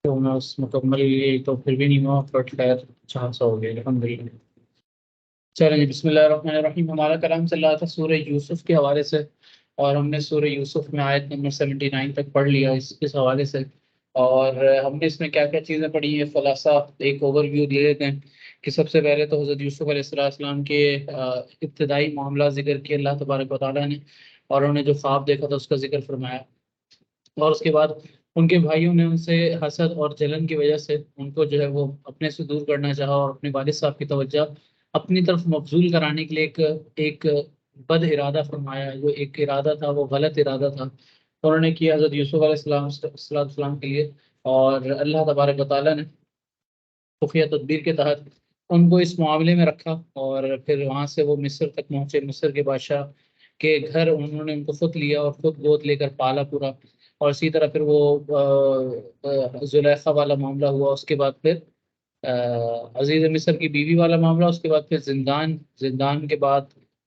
تو میں اس مکمل تو پھر بھی نہیں ہوا، بٹ خیر 400 ہو گیا الحمدللہ۔ چلیں جی، بسم اللہ الرحمن الرحیم۔ ہمارا کلام چل رہا تھا سورہ یوسف کے حوالے سے، اور ہم نے سورہ یوسف میں آیت نمبر 79 تک پڑھ لیا اس حوالے سے، اور ہم نے اس میں کیا کیا چیزیں پڑھی ہیں، خلاصہ ایک اوور ویو دے دیتے ہیں کہ سب سے پہلے تو حضرت یوسف علیہ السلام کے ابتدائی معاملات ذکر کیے اللہ تبارک و تعالیٰ نے، اور انہوں نے جو خواب دیکھا تھا اس کا ذکر فرمایا، اور اس کے بعد ان کے بھائیوں نے ان سے حسد اور جلن کی وجہ سے ان کو جو ہے وہ اپنے سے دور کرنا چاہا، اور اپنے والد صاحب کی توجہ اپنی طرف مبذول کرانے کے لیے ایک بد ارادہ فرمایا، جو ایک ارادہ تھا وہ غلط ارادہ تھا، تو انہوں نے کیا حضرت یوسف علیہ السلام کے لیے، اور اللہ تبارک و تعالیٰ نے خفیہ تدبیر کے تحت ان کو اس معاملے میں رکھا، اور پھر وہاں سے وہ مصر تک پہنچے۔ مصر کے بادشاہ کے گھر انہوں نے ان کو خود لیا اور خود گود لے کر پالا پورا، اور اسی طرح پھر وہ زلیخا والا معاملہ ہوا، اس کے بعد پھر عزیز مصر کی بیوی والا معاملہ، اس کے بعد پھر زندان کے بعد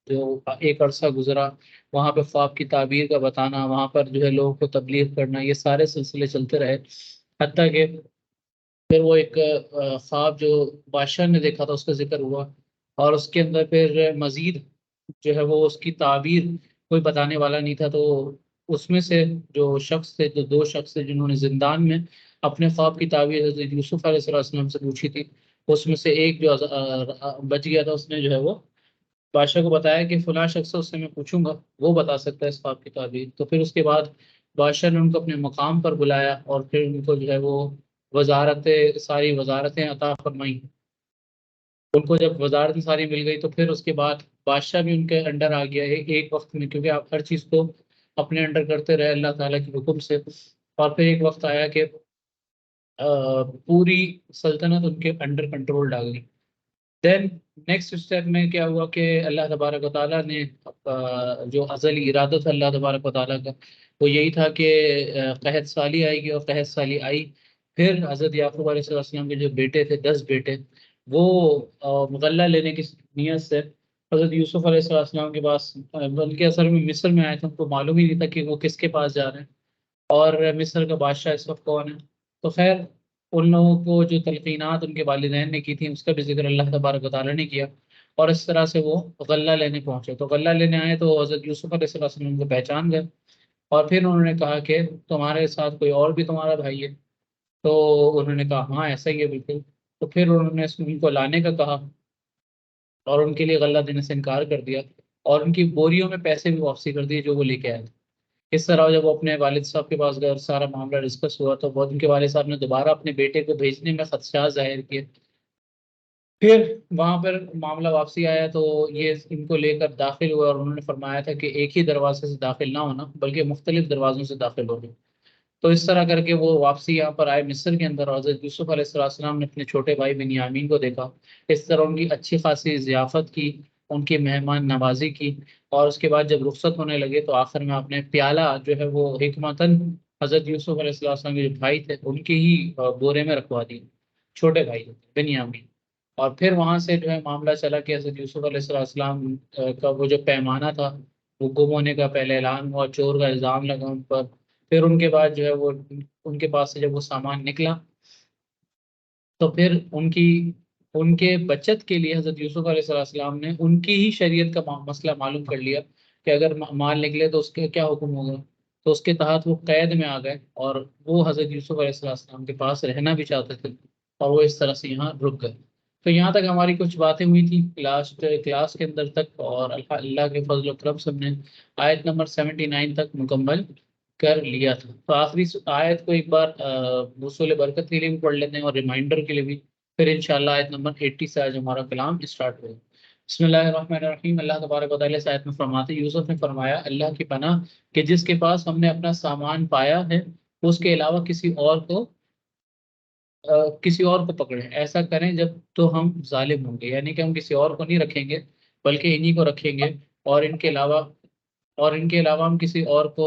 جو ایک عرصہ گزرا وہاں پہ خواب کی تعبیر کا بتانا، وہاں پر جو ہے لوگوں کو تبلیغ کرنا، یہ سارے سلسلے چلتے رہے، حتیٰ کہ پھر وہ ایک خواب جو بادشاہ نے دیکھا تھا اس کا ذکر ہوا، اور اس کے اندر پھر مزید جو ہے وہ اس کی تعبیر کوئی بتانے والا نہیں تھا، تو اس میں سے جو شخص تھے، جو دو شخص تھے جنہوں نے زندان میں اپنے خواب کی تعبیر حضرت یوسف علیہ السلام سے پوچھی تھی، اس میں سے ایک جو بچ گیا تھا، اس نے جو ہے وہ بادشاہ کو بتایا کہ فلاں شخص سے میں پوچھوں گا، وہ بتا سکتا ہے اس خواب کی تعبیر۔ تو پھر اس کے بعد بادشاہ نے ان کو اپنے مقام پر بلایا، اور پھر ان کو جو ہے وہ ساری وزارتیں عطا فرمائیں۔ ان کو جب وزارتیں ساری مل گئی تو پھر اس کے بعد بادشاہ بھی ان کے انڈر آ گیا ایک وقت میں، کیونکہ آپ ہر چیز کو اپنے انڈر کرتے رہے اللہ تعالیٰ کے حکم سے، اور پھر ایک وقت آیا کہ پوری سلطنت ان کے انڈر کنٹرول ڈال گئی۔ دین نیکسٹ اسٹیپ میں کیا ہوا کہ اللہ تبارک و تعالیٰ نے جو ازلی ارادہ تھا اللہ تبارک و تعالیٰ کا، وہ یہی تھا کہ قحط سالی آئے گی، اور قحط سالی آئی، پھر حضرت یعقوب علیہ السلام کے جو بیٹے تھے 10 بیٹے، وہ مغلہ لینے کی نیت سے حضرت یوسف علیہ السلام کے پاس، بلکہ اصل میں مصر میں آئے تھے، ان کو معلوم ہی نہیں تھا کہ وہ کس کے پاس جا رہے ہیں، اور مصر کا بادشاہ اس وقت کون ہے۔ تو خیر ان لوگوں کو جو تلقینات ان کے والدین نے کی تھیں اس کا بھی ذکر اللہ تبارک و تعالیٰ نے کیا، اور اس طرح سے وہ غلہ لینے پہنچے۔ تو غلہ لینے آئے تو حضرت یوسف علیہ السلام کو پہچان گئے، اور پھر انہوں نے کہا کہ تمہارے ساتھ کوئی اور بھی تمہارا بھائی ہے؟ تو انہوں نے کہا ہاں ایسا ہی ہے بالکل۔ تو پھر انہوں نے ان کو لانے کا کہا، اور ان کے لیے غلہ دینے سے انکار کر دیا، اور ان کی بوریوں میں پیسے بھی واپسی کر دیے جو وہ لے کے آئے تھے۔ اس طرح جب وہ اپنے والد صاحب کے پاس گئے اور سارا معاملہ ڈسکس ہوا، تو بہت ان کے والد صاحب نے دوبارہ اپنے بیٹے کو بھیجنے میں خدشات ظاہر کیے۔ پھر وہاں پر معاملہ واپسی آیا تو یہ ان کو لے کر داخل ہوا، اور انہوں نے فرمایا تھا کہ ایک ہی دروازے سے داخل نہ ہونا بلکہ مختلف دروازوں سے داخل ہونا۔ تو اس طرح کر کے وہ واپسی یہاں پر آئے مصر کے اندر، اور حضرت یوسف علیہ السلام نے اپنے چھوٹے بھائی بنیامین کو دیکھا، اس طرح ان کی اچھی خاصی ضیافت کی، ان کی مہمان نوازی کی، اور اس کے بعد جب رخصت ہونے لگے تو آخر میں آپ نے پیالہ جو ہے وہ حکمتاً حضرت یوسف علیہ السلام کے جو بھائی تھے ان کے ہی بورے میں رکھوا دی، چھوٹے بھائی بنیامین۔ اور پھر وہاں سے جو ہے معاملہ چلا کہ حضرت یوسف علیہ السلام کا وہ جو پیمانہ تھا وہ گم ہونے کا پہلے اعلان ہوا، چور کا الزام لگا ان پر، پھر ان کے بعد جو ہے وہ ان کے پاس سے جب وہ سامان نکلا تو پھر ان کے بچت کے لیے حضرت یوسف علیہ السلام نے ان کی ہی شریعت کا مسئلہ معلوم کر لیا کہ اگر مال نکلے تو اس کا کیا حکم ہوگا، تو اس کے تحت وہ قید میں آ گئے، اور وہ حضرت یوسف علیہ السلام کے پاس رہنا بھی چاہتے تھے، اور وہ اس طرح سے یہاں رک گئے۔ تو یہاں تک ہماری کچھ باتیں ہوئی تھیں کلاس کے اندر تک، اور اللہ کے فضل و کرم سے ہم نے آیت نمبر 79 تک مکمل کر لیا تھا۔ تو آخری آیت کو ایک بار حصول برکت کے لیے بھی پڑھ لیتے ہیں اور ریمائنڈر کے لیے بھی، پھر انشاءاللہ آیت نمبر 80 سے آج ہمارا کلام اسٹارٹ ہوگا۔ بسم اللہ الرحمن الرحیم۔ اللہ تبارک و تعالیٰ اس آیت میں فرماتے ہیں، یوسف نے فرمایا اللہ کی پناہ کہ جس کے پاس ہم نے اپنا سامان پایا ہے اس کے علاوہ کسی اور کو پکڑیں، ایسا کریں جب تو ہم ظالم ہوں گے، یعنی کہ ہم کسی اور کو نہیں رکھیں گے بلکہ انہی کو رکھیں گے، اور ان کے علاوہ ہم کسی اور کو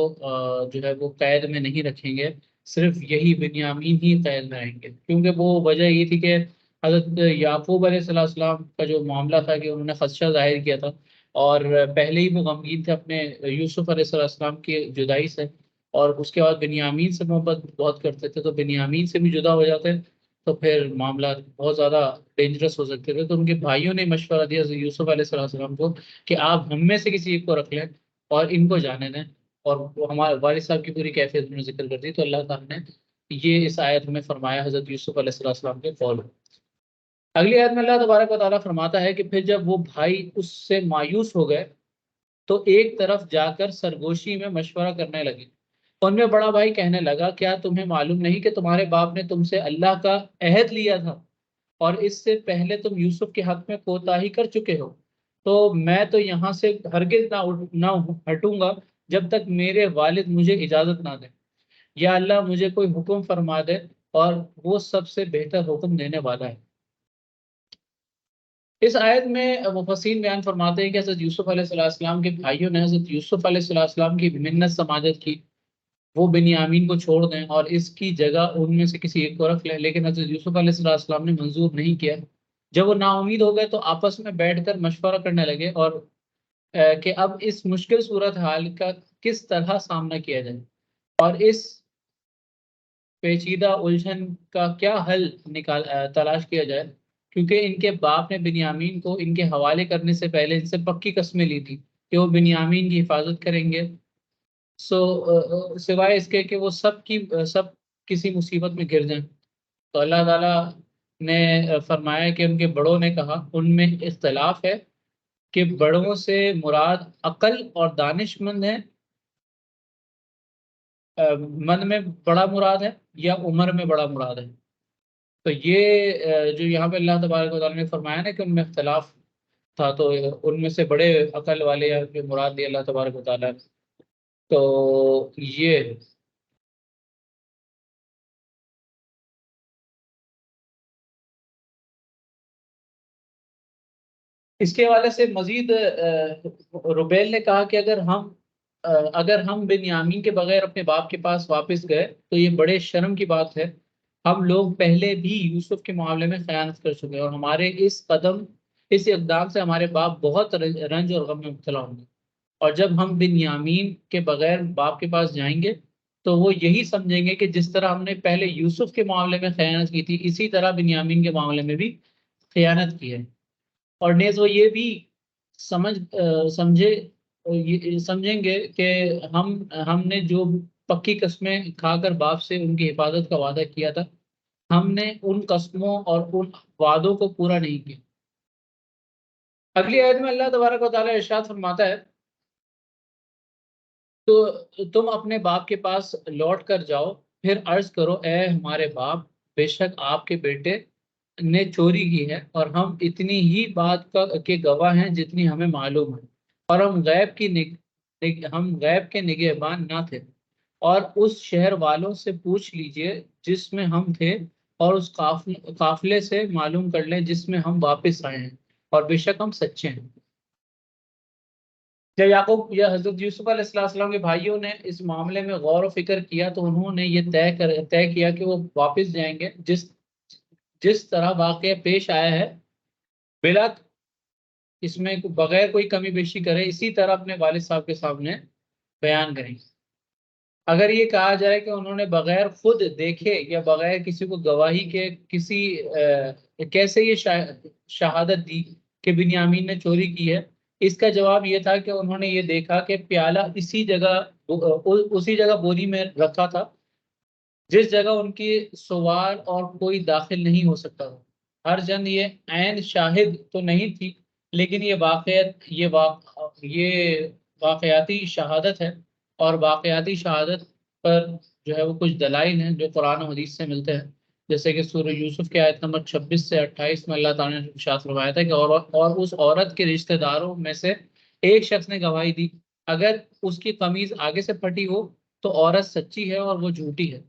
جو ہے وہ قید میں نہیں رکھیں گے، صرف یہی بنیامین ہی قید میں رہیں گے، کیونکہ وہ وجہ یہ تھی کہ حضرت یعقوب علیہ السلام کا جو معاملہ تھا کہ انہوں نے خدشہ ظاہر کیا تھا، اور پہلے ہی وہ غمگین تھے اپنے یوسف علیہ السلام کی جدائی سے، اور اس کے بعد بنیامین سے محبت بہت کرتے تھے، تو بنیامین سے بھی جدا ہو جاتے تو پھر معاملات بہت زیادہ ڈینجرس ہو سکتے تھے۔ تو ان کے بھائیوں نے مشورہ دیا حضرت یوسف علیہ السلام کو کہ آپ ہم میں سے کسی ایک کو رکھ لیں اور ان کو جانے دیں، اور وہ ہمارے والد صاحب کی پوری کیفیت میں ذکر کر دی، تو اللہ تعالیٰ نے یہ اس آیت میں فرمایا حضرت یوسف علیہ السلام کے قول۔ اگلی آیت میں اللہ تبارک و تعالیٰ فرماتا ہے کہ پھر جب وہ بھائی اس سے مایوس ہو گئے تو ایک طرف جا کر سرگوشی میں مشورہ کرنے لگے۔ ان میں بڑا بھائی کہنے لگا، کیا تمہیں معلوم نہیں کہ تمہارے باپ نے تم سے اللہ کا عہد لیا تھا اور اس سے پہلے تم یوسف کے حق میں کوتاہی کر چکے ہو؟ تو میں تو یہاں سے ہرگز نہ ہٹوں گا جب تک میرے والد مجھے اجازت نہ دیں، یا اللہ مجھے کوئی حکم فرما دے، اور وہ سب سے بہتر حکم دینے والا ہے۔ اس آیت میں مفسرین بیان فرماتے ہیں کہ حضرت یوسف علیہ السلام کے بھائیوں نے حضرت یوسف علیہ السلام کی منت سماجت کی، وہ بنیامین کو چھوڑ دیں اور اس کی جگہ ان میں سے کسی ایک کو رکھ لیں، لیکن حضرت یوسف علیہ السلام نے منظور نہیں کیا۔ جب وہ نا امید ہو گئے تو آپس میں بیٹھ کر مشورہ کرنے لگے اور کہ اب اس مشکل صورتحال کا کس طرح سامنا کیا جائے اور اس پیچیدہ الجھن کا کیا حل تلاش کیا جائے، کیونکہ ان کے باپ نے بنیامین کو ان کے حوالے کرنے سے پہلے ان سے پکی قسمیں لی تھی کہ وہ بنیامین کی حفاظت کریں گے، سوائے اس کے کہ وہ سب کسی مصیبت میں گر جائیں۔ تو اللہ تعالیٰ نے فرمایا کہ ان کے بڑوں نے کہا، ان میں اختلاف ہے کہ بڑوں سے مراد عقل اور دانش مند ہے، من میں بڑا مراد ہے یا عمر میں بڑا مراد ہے؟ تو یہ جو یہاں پہ اللہ تبارک و تعالیٰ نے فرمایا نا کہ ان میں اختلاف تھا، تو ان میں سے بڑے عقل والے یا جو مراد دیا اللہ تبارک و تعالیٰ نے، تو یہ اس کے حوالے سے مزید روبیل نے کہا کہ اگر ہم بنیامین کے بغیر اپنے باپ کے پاس واپس گئے تو یہ بڑے شرم کی بات ہے، ہم لوگ پہلے بھی یوسف کے معاملے میں خیانت کر چکے ہیں اور ہمارے اس اقدام سے ہمارے باپ بہت رنج اور غم میں مبتلا ہوں گے، اور جب ہم بنیامین کے بغیر باپ کے پاس جائیں گے تو وہ یہی سمجھیں گے کہ جس طرح ہم نے پہلے یوسف کے معاملے میں خیانت کی تھی، اسی طرح بنیامین کے معاملے میں بھی خیانت کی ہے، اور نیز وہ یہ بھی سمجھیں گے کہ ہم نے جو پکی قسمیں کھا کر باپ سے ان کی حفاظت کا وعدہ کیا تھا، ہم نے ان قسموں اور ان وعدوں کو پورا نہیں کیا۔ اگلی آیت میں اللہ تبارک و تعالیٰ ارشاد فرماتا ہے، تو تم اپنے باپ کے پاس لوٹ کر جاؤ، پھر عرض کرو، اے ہمارے باپ، بے شک آپ کے بیٹے نے چوری کی ہے اور ہم اتنی ہی بات کے گواہ ہیں جتنی ہمیں معلوم ہے، اور ہم غیب کے نگہبان نہ تھے، اور اس شہر والوں سے پوچھ لیجئے جس میں ہم تھے، اور اس قافلے سے معلوم کر لیں جس میں ہم واپس آئے ہیں، اور بے شک ہم سچے ہیں۔ جب یعقوب یا حضرت یوسف علیہ السلام کے بھائیوں نے اس معاملے میں غور و فکر کیا تو انہوں نے یہ طے کیا کہ وہ واپس جائیں گے جس طرح واقعہ پیش آیا ہے، بلا اس میں بغیر کوئی کمی بیشی کرے، اسی طرح اپنے والد صاحب کے سامنے بیان کریں۔ اگر یہ کہا جائے کہ انہوں نے بغیر خود دیکھے یا بغیر کسی کو گواہی کے کیسے یہ شہادت دی کہ بنیامین نے چوری کی ہے، اس کا جواب یہ تھا کہ انہوں نے یہ دیکھا کہ پیالہ اسی جگہ بوری میں رکھا تھا جس جگہ ان کی سوار اور کوئی داخل نہیں ہو سکتا تھا۔ ہر جن یہ عین شاہد تو نہیں تھی، لیکن یہ واقعاتی شہادت ہے، اور واقعاتی شہادت پر جو ہے وہ کچھ دلائل ہیں جو قرآن و حدیث سے ملتے ہیں، جیسے کہ سورہ یوسف کے آیت نمبر 26 سے 28 میں اللہ تعالیٰ نے ارشاد فرمایا تھا کہ اور اس عورت کے رشتہ داروں میں سے ایک شخص نے گواہی دی، اگر اس کی قمیض آگے سے پھٹی ہو تو عورت سچی ہے اور وہ جھوٹی ہے،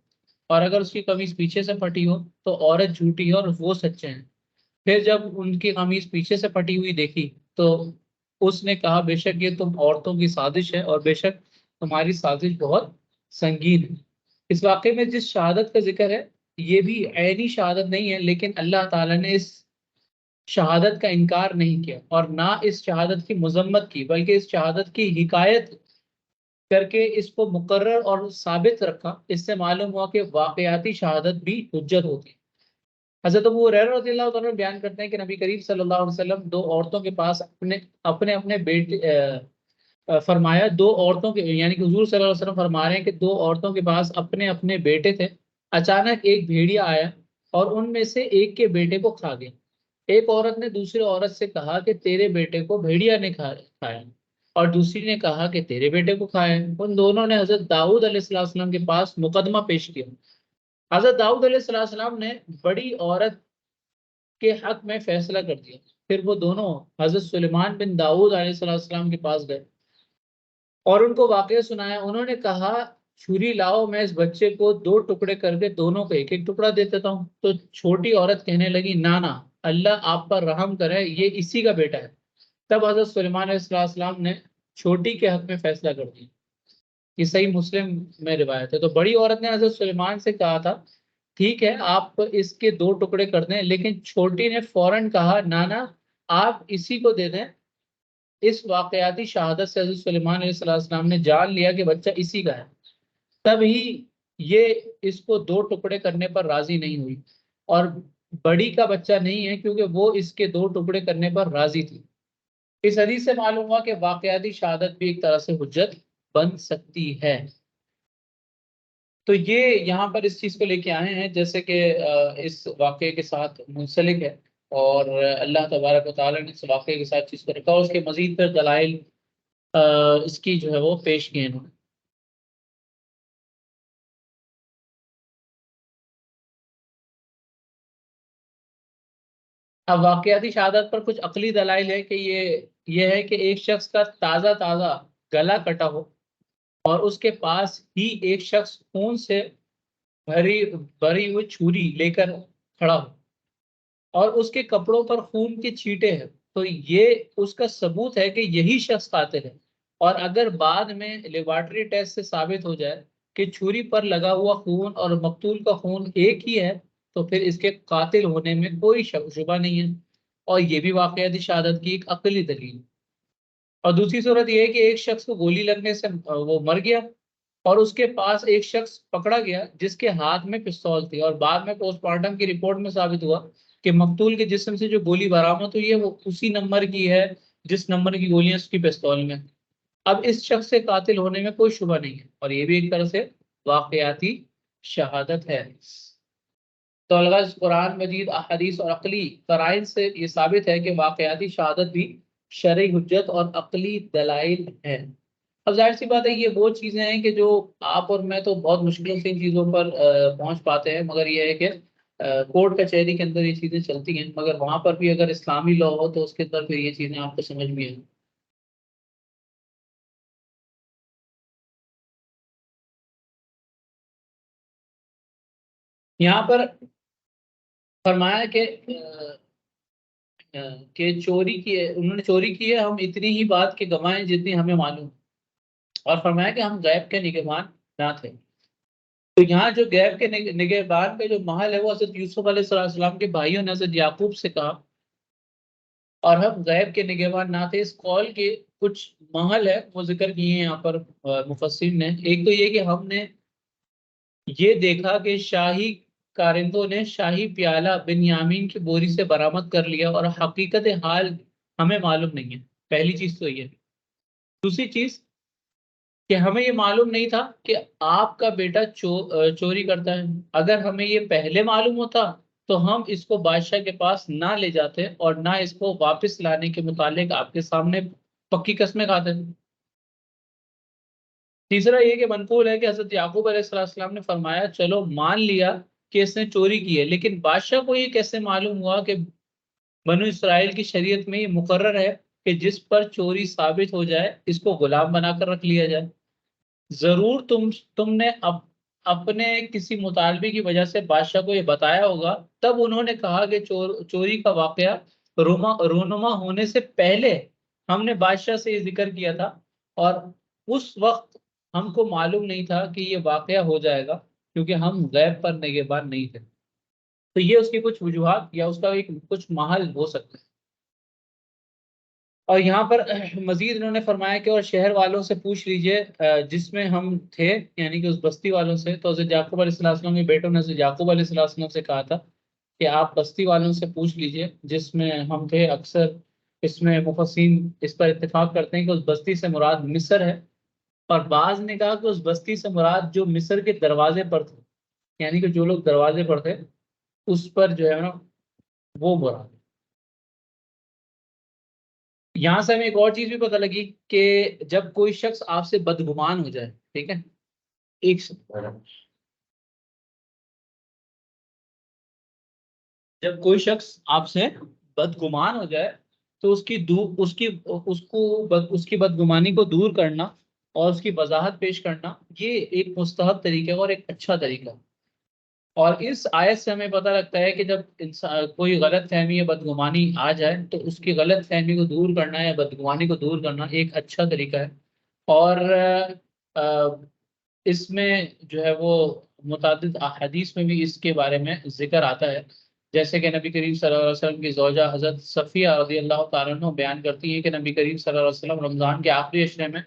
اور اگر اس کی قمیض پیچھے سے پھٹی ہو تو عورت جھوٹی ہے اور وہ سچے ہیں۔ پھر جب ان کی قمیض پیچھے سے پھٹی ہوئی دیکھی تو اس نے کہا، بے شک یہ تم عورتوں کی سازش ہے، اور بے شک تمہاری سازش بہت سنگین ہے۔ اس واقعے میں جس شہادت کا ذکر ہے یہ بھی عینی شہادت نہیں ہے، لیکن اللہ تعالیٰ نے اس شہادت کا انکار نہیں کیا اور نہ اس شہادت کی مذمت کی، بلکہ اس شہادت کی حکایت کر کے اس کو مقرر اور ثابت رکھا، اس سے معلوم ہوا کہ واقعاتی شہادت بھی حجت ہوتی ہے۔ حضرت ابو ہریرہ رضی اللہ تعالیٰ عنہ بیان کرتے ہیں کہ نبی کریم صلی اللہ علیہ وسلم دو عورتوں کے پاس اپنے اپنے اپنے بیٹے فرمایا، دو عورتوں کے یعنی کہ حضور صلی اللہ علیہ وسلم فرما رہے ہیں کہ دو عورتوں کے پاس اپنے اپنے بیٹے تھے، اچانک ایک بھیڑیا آیا اور ان میں سے ایک کے بیٹے کو کھا گیا۔ ایک عورت نے دوسری عورت سے کہا کہ تیرے بیٹے کو بھیڑیا نے کھایا، اور دوسری نے کہا کہ تیرے بیٹے کو کھایا۔ ان دونوں نے حضرت داؤد علیہ السلام کے پاس مقدمہ پیش کیا۔ حضرت داؤد علیہ السلام نے بڑی عورت کے حق میں فیصلہ کر دیا۔ پھر وہ دونوں حضرت سلیمان بن داؤد علیہ السلام کے پاس گئے اور ان کو واقعہ سنایا۔ انہوں نے کہا چھری لاؤ، میں اس بچے کو دو ٹکڑے کر کے دونوں کو ایک ایک ٹکڑا دے دیتا ہوں۔ تو چھوٹی عورت کہنے لگی نانا، اللہ آپ پر رحم کرے، یہ اسی کا بیٹا ہے۔ تب حضرت سلیمان علیہ السلام نے چھوٹی کے حق میں فیصلہ کر دیا۔ یہ صحیح مسلم میں روایت ہے۔ تو بڑی عورت نے حضرت سلیمان سے کہا تھا ٹھیک ہے آپ اس کے دو ٹکڑے کر دیں، لیکن چھوٹی نے فوراً کہا نانا آپ اسی کو دے دیں۔ اس واقعاتی شہادت سے حضرت سلیمان علیہ السلام نے جان لیا کہ بچہ اسی کا ہے۔ تب ہی یہ اس کو دو ٹکڑے کرنے پر راضی نہیں ہوئی، اور بڑی کا بچہ نہیں ہے کیونکہ وہ اس کے دو ٹکڑے کرنے پر راضی تھی۔ اس حدیث سے معلوم ہوا کہ واقعاتی شہادت بھی ایک طرح سے حجت بن سکتی ہے۔ تو یہ یہاں پر اس چیز کو لے کے آئے ہیں جیسے کہ اس واقعے کے ساتھ منسلک ہے، اور اللہ تبارک و تعالیٰ نے اس واقعے کے ساتھ چیز کو رکھا، اور اس کے مزید پھر دلائل اس کی جو ہے وہ پیش کیے انہوں نے۔ اب واقعاتی شہادت پر کچھ عقلی دلائل ہے کہ یہ ہے کہ ایک شخص کا تازہ تازہ گلا کٹا ہو اور اس کے پاس ہی ایک شخص خون سے بھری بھری ہوئی چھری لے کر کھڑا ہو اور اس کے کپڑوں پر خون کے چھینٹے ہیں، تو یہ اس کا ثبوت ہے کہ یہی شخص قاتل ہے۔ اور اگر بعد میں لیبارٹری ٹیسٹ سے ثابت ہو جائے کہ چھری پر لگا ہوا خون اور مقتول کا خون ایک ہی ہے، تو پھر اس کے قاتل ہونے میں کوئی شبہ نہیں ہے، اور یہ بھی واقعاتی شہادت کی ایک عقلی دلیل ہے۔ اور دوسری صورت یہ ہے کہ ایک شخص کو گولی لگنے سے وہ مر گیا، اور اس کے پاس ایک شخص پکڑا گیا جس کے ہاتھ میں پستول تھی، اور بعد میں پوسٹ مارٹم کی رپورٹ میں ثابت ہوا کہ مقتول کے جسم سے جو گولی برآمد ہوئی ہے وہ اسی نمبر کی ہے جس نمبر کی گولیاں اس کی پستول میں۔ اب اس شخص سے قاتل ہونے میں کوئی شبہ نہیں ہے، اور یہ بھی ایک طرح سے واقعاتی شہادت ہے۔ تو الغرض قرآن مجید، احادیث اور عقلی قرائن سے یہ ثابت ہے کہ واقعاتی شہادت بھی شرعی حجت اور عقلی دلائل ہیں۔ اب ظاہر سی بات ہے یہ وہ چیزیں ہیں کہ جو آپ اور میں تو بہت مشکل سے ان چیزوں پر پہنچ پاتے ہیں، مگر یہ ہے کہ کورٹ کچہری کے اندر یہ چیزیں چلتی ہیں، مگر وہاں پر بھی اگر اسلامی لاء ہو تو اس کے اندر پھر یہ چیزیں آپ کو سمجھ بھی آئیں۔ یہاں پر فرمایا کہ چوری کی ہے، انہوں نے چوری کی ہے، ہم اتنی ہی بات کے گواہیں جتنی ہمیں معلوم، اور فرمایا کہ ہم غیب کے نگہبان نہ تھے۔ تو یہاں جو غیب کے نگہبان پہ جو محل ہے وہ حضرت یوسف علیہ السلام کے بھائیوں نے حضرت یعقوب سے کہا، اور ہم غیب کے نگہبان نہ تھے، اس قول کے کچھ محل ہے وہ ذکر کیے ہیں یہاں پر مفسرین نے۔ ایک تو یہ کہ ہم نے یہ دیکھا کہ شاہی کارندوں نے شاہی پیالہ بنیامین کی بوری سے برآمد کر لیا، اور حقیقت حال ہمیں معلوم نہیں ہے۔ پہلی چیز تو یہ ہے۔ دوسری چیز کہ ہمیں یہ معلوم نہیں تھا کہ آپ کا بیٹا چوری کرتا ہے۔ اگر ہمیں یہ پہلے معلوم ہوتا تو ہم اس کو بادشاہ کے پاس نہ لے جاتے اور نہ اس کو واپس لانے کے متعلق آپ کے سامنے پکی قسمیں کھاتے تھے۔ تیسرا یہ کہ منقول ہے کہ حضرت یعقوب علیہ السلام نے فرمایا چلو مان لیا کہ اس نے چوری کی ہے، لیکن بادشاہ کو یہ کیسے معلوم ہوا کہ بنو اسرائیل کی شریعت میں یہ مقرر ہے کہ جس پر چوری ثابت ہو جائے اس کو غلام بنا کر رکھ لیا جائے؟ ضرور تم نے اپنے کسی مطالبے کی وجہ سے بادشاہ کو یہ بتایا ہوگا، تب انہوں نے کہا کہ چوری کا واقعہ رونما ہونے سے پہلے ہم نے بادشاہ سے یہ ذکر کیا تھا، اور اس وقت ہم کو معلوم نہیں تھا کہ یہ واقعہ ہو جائے گا کیونکہ ہم غیب پر نگہبان نہیں تھے۔ تو یہ اس کی کچھ وجوہات یا اس کا ایک کچھ محل ہو سکتا ہے۔ اور یہاں پر مزید انہوں نے فرمایا کہ اور شہر والوں سے پوچھ لیجئے جس میں ہم تھے، یعنی کہ اس بستی والوں سے. تو حضرت یعقوب علیہ السلام کے بیٹوں نے حضرت یعقوب علیہ السلام سے کہا تھا کہ آپ بستی والوں سے پوچھ لیجئے جس میں ہم تھے. اکثر اس میں مفسرین اس پر اتفاق کرتے ہیں کہ اس بستی سے مراد مصر ہے، اور بعض نے کہا کہ اس بستی سے مراد جو مصر کے دروازے پر تھے، یعنی کہ جو لوگ دروازے پر تھے اس پر جو ہے نا وہ مراد. یہاں سے ہمیں ایک اور چیز بھی پتہ لگی کہ جب کوئی شخص آپ سے بدگمان ہو جائے، ٹھیک ہے، ایک جب کوئی شخص آپ سے بدگمان ہو جائے تو اس کی اس کی بدگمانی کو دور کرنا اور اس کی وضاحت پیش کرنا، یہ ایک مستحب طریقہ ہے اور ایک اچھا طریقہ ہے. اور اس آیت سے ہمیں پتہ لگتا ہے کہ جب انسان کوئی غلط فہمی یا بدگمانی آ جائے تو اس کی غلط فہمی کو دور کرنا یا بدگمانی کو دور کرنا ایک اچھا طریقہ ہے. اور آ، اس میں جو ہے وہ متعدد احادیث میں بھی اس کے بارے میں ذکر آتا ہے. جیسے کہ نبی کریم صلی اللہ علیہ وسلم کی زوجہ حضرت صفیہ رضی اللہ تعالیٰ عنہ بیان کرتی ہیں کہ نبی کریم صلی اللہ علیہ وسلم رمضان کے آخری عشرے میں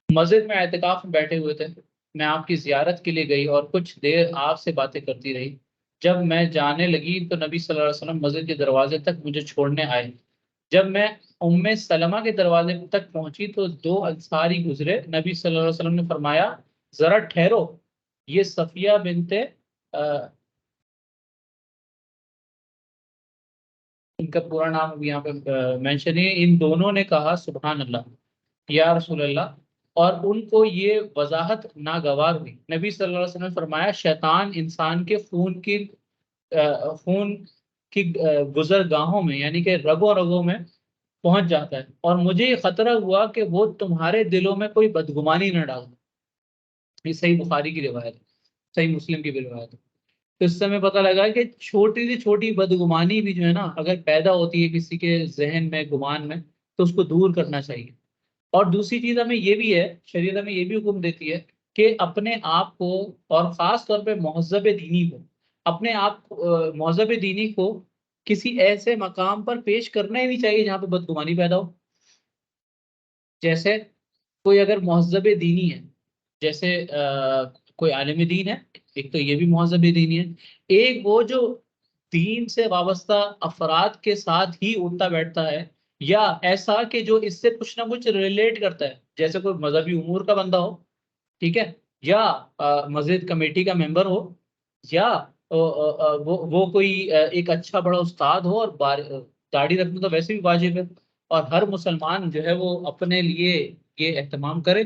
مسجد میں اعتکاف میں بیٹھے ہوئے تھے. میں آپ کی زیارت کے لیے گئی اور کچھ دیر آپ سے باتیں کرتی رہی. جب میں جانے لگی تو نبی صلی اللہ علیہ وسلم مسجد کے دروازے تک مجھے چھوڑنے آئے. جب میں ام سلمہ کے دروازے تک پہنچی تو دو انصاری گزرے. نبی صلی اللہ علیہ وسلم نے فرمایا ذرا ٹھہرو، یہ صفیہ بنت ان کا پورا نام ابھی یہاں پہ مینشن ہے. ان دونوں نے کہا سبحان اللہ یا رسول اللہ، اور ان کو یہ وضاحت ناگوار ہوئی. نبی صلی اللہ علیہ وسلم نے فرمایا شیطان انسان کے خون کی گزر گاہوں میں یعنی کہ رگوں رگوں میں پہنچ جاتا ہے، اور مجھے یہ خطرہ ہوا کہ وہ تمہارے دلوں میں کوئی بدگمانی نہ ڈال دے. یہ صحیح بخاری کی روایت ہے، صحیح مسلم کی بھی روایت ہے. تو اس سے ہمیں پتہ لگا کہ چھوٹی سی چھوٹی بدگمانی بھی جو ہے نا اگر پیدا ہوتی ہے کسی کے ذہن میں گمان میں تو اس کو دور کرنا چاہیے. اور دوسری چیز ہمیں یہ بھی ہے، شریعت ہمیں یہ بھی حکم دیتی ہے کہ اپنے آپ کو، اور خاص طور پہ مہذب دینی کو، اپنے آپ مہذب دینی کو کسی ایسے مقام پر پیش کرنا ہی نہیں چاہیے جہاں پہ بدگمانی پیدا ہو. جیسے کوئی اگر مہذب دینی ہے، جیسے کوئی عالم دین ہے، ایک تو یہ بھی مہذب دینی ہے. ایک وہ جو دین سے وابستہ افراد کے ساتھ ہی اٹھتا بیٹھتا ہے، یا ایسا کہ جو اس سے کچھ نہ کچھ ریلیٹ کرتا ہے، جیسے کوئی مذہبی امور کا بندہ ہو، ٹھیک ہے، یا مسجد کمیٹی کا ممبر ہو، یا وہ کوئی ایک اچھا بڑا استاد ہو. اور داڑھی رکھنا تو ویسے بھی واجب ہے، اور ہر مسلمان جو ہے وہ اپنے لیے یہ اہتمام کرے.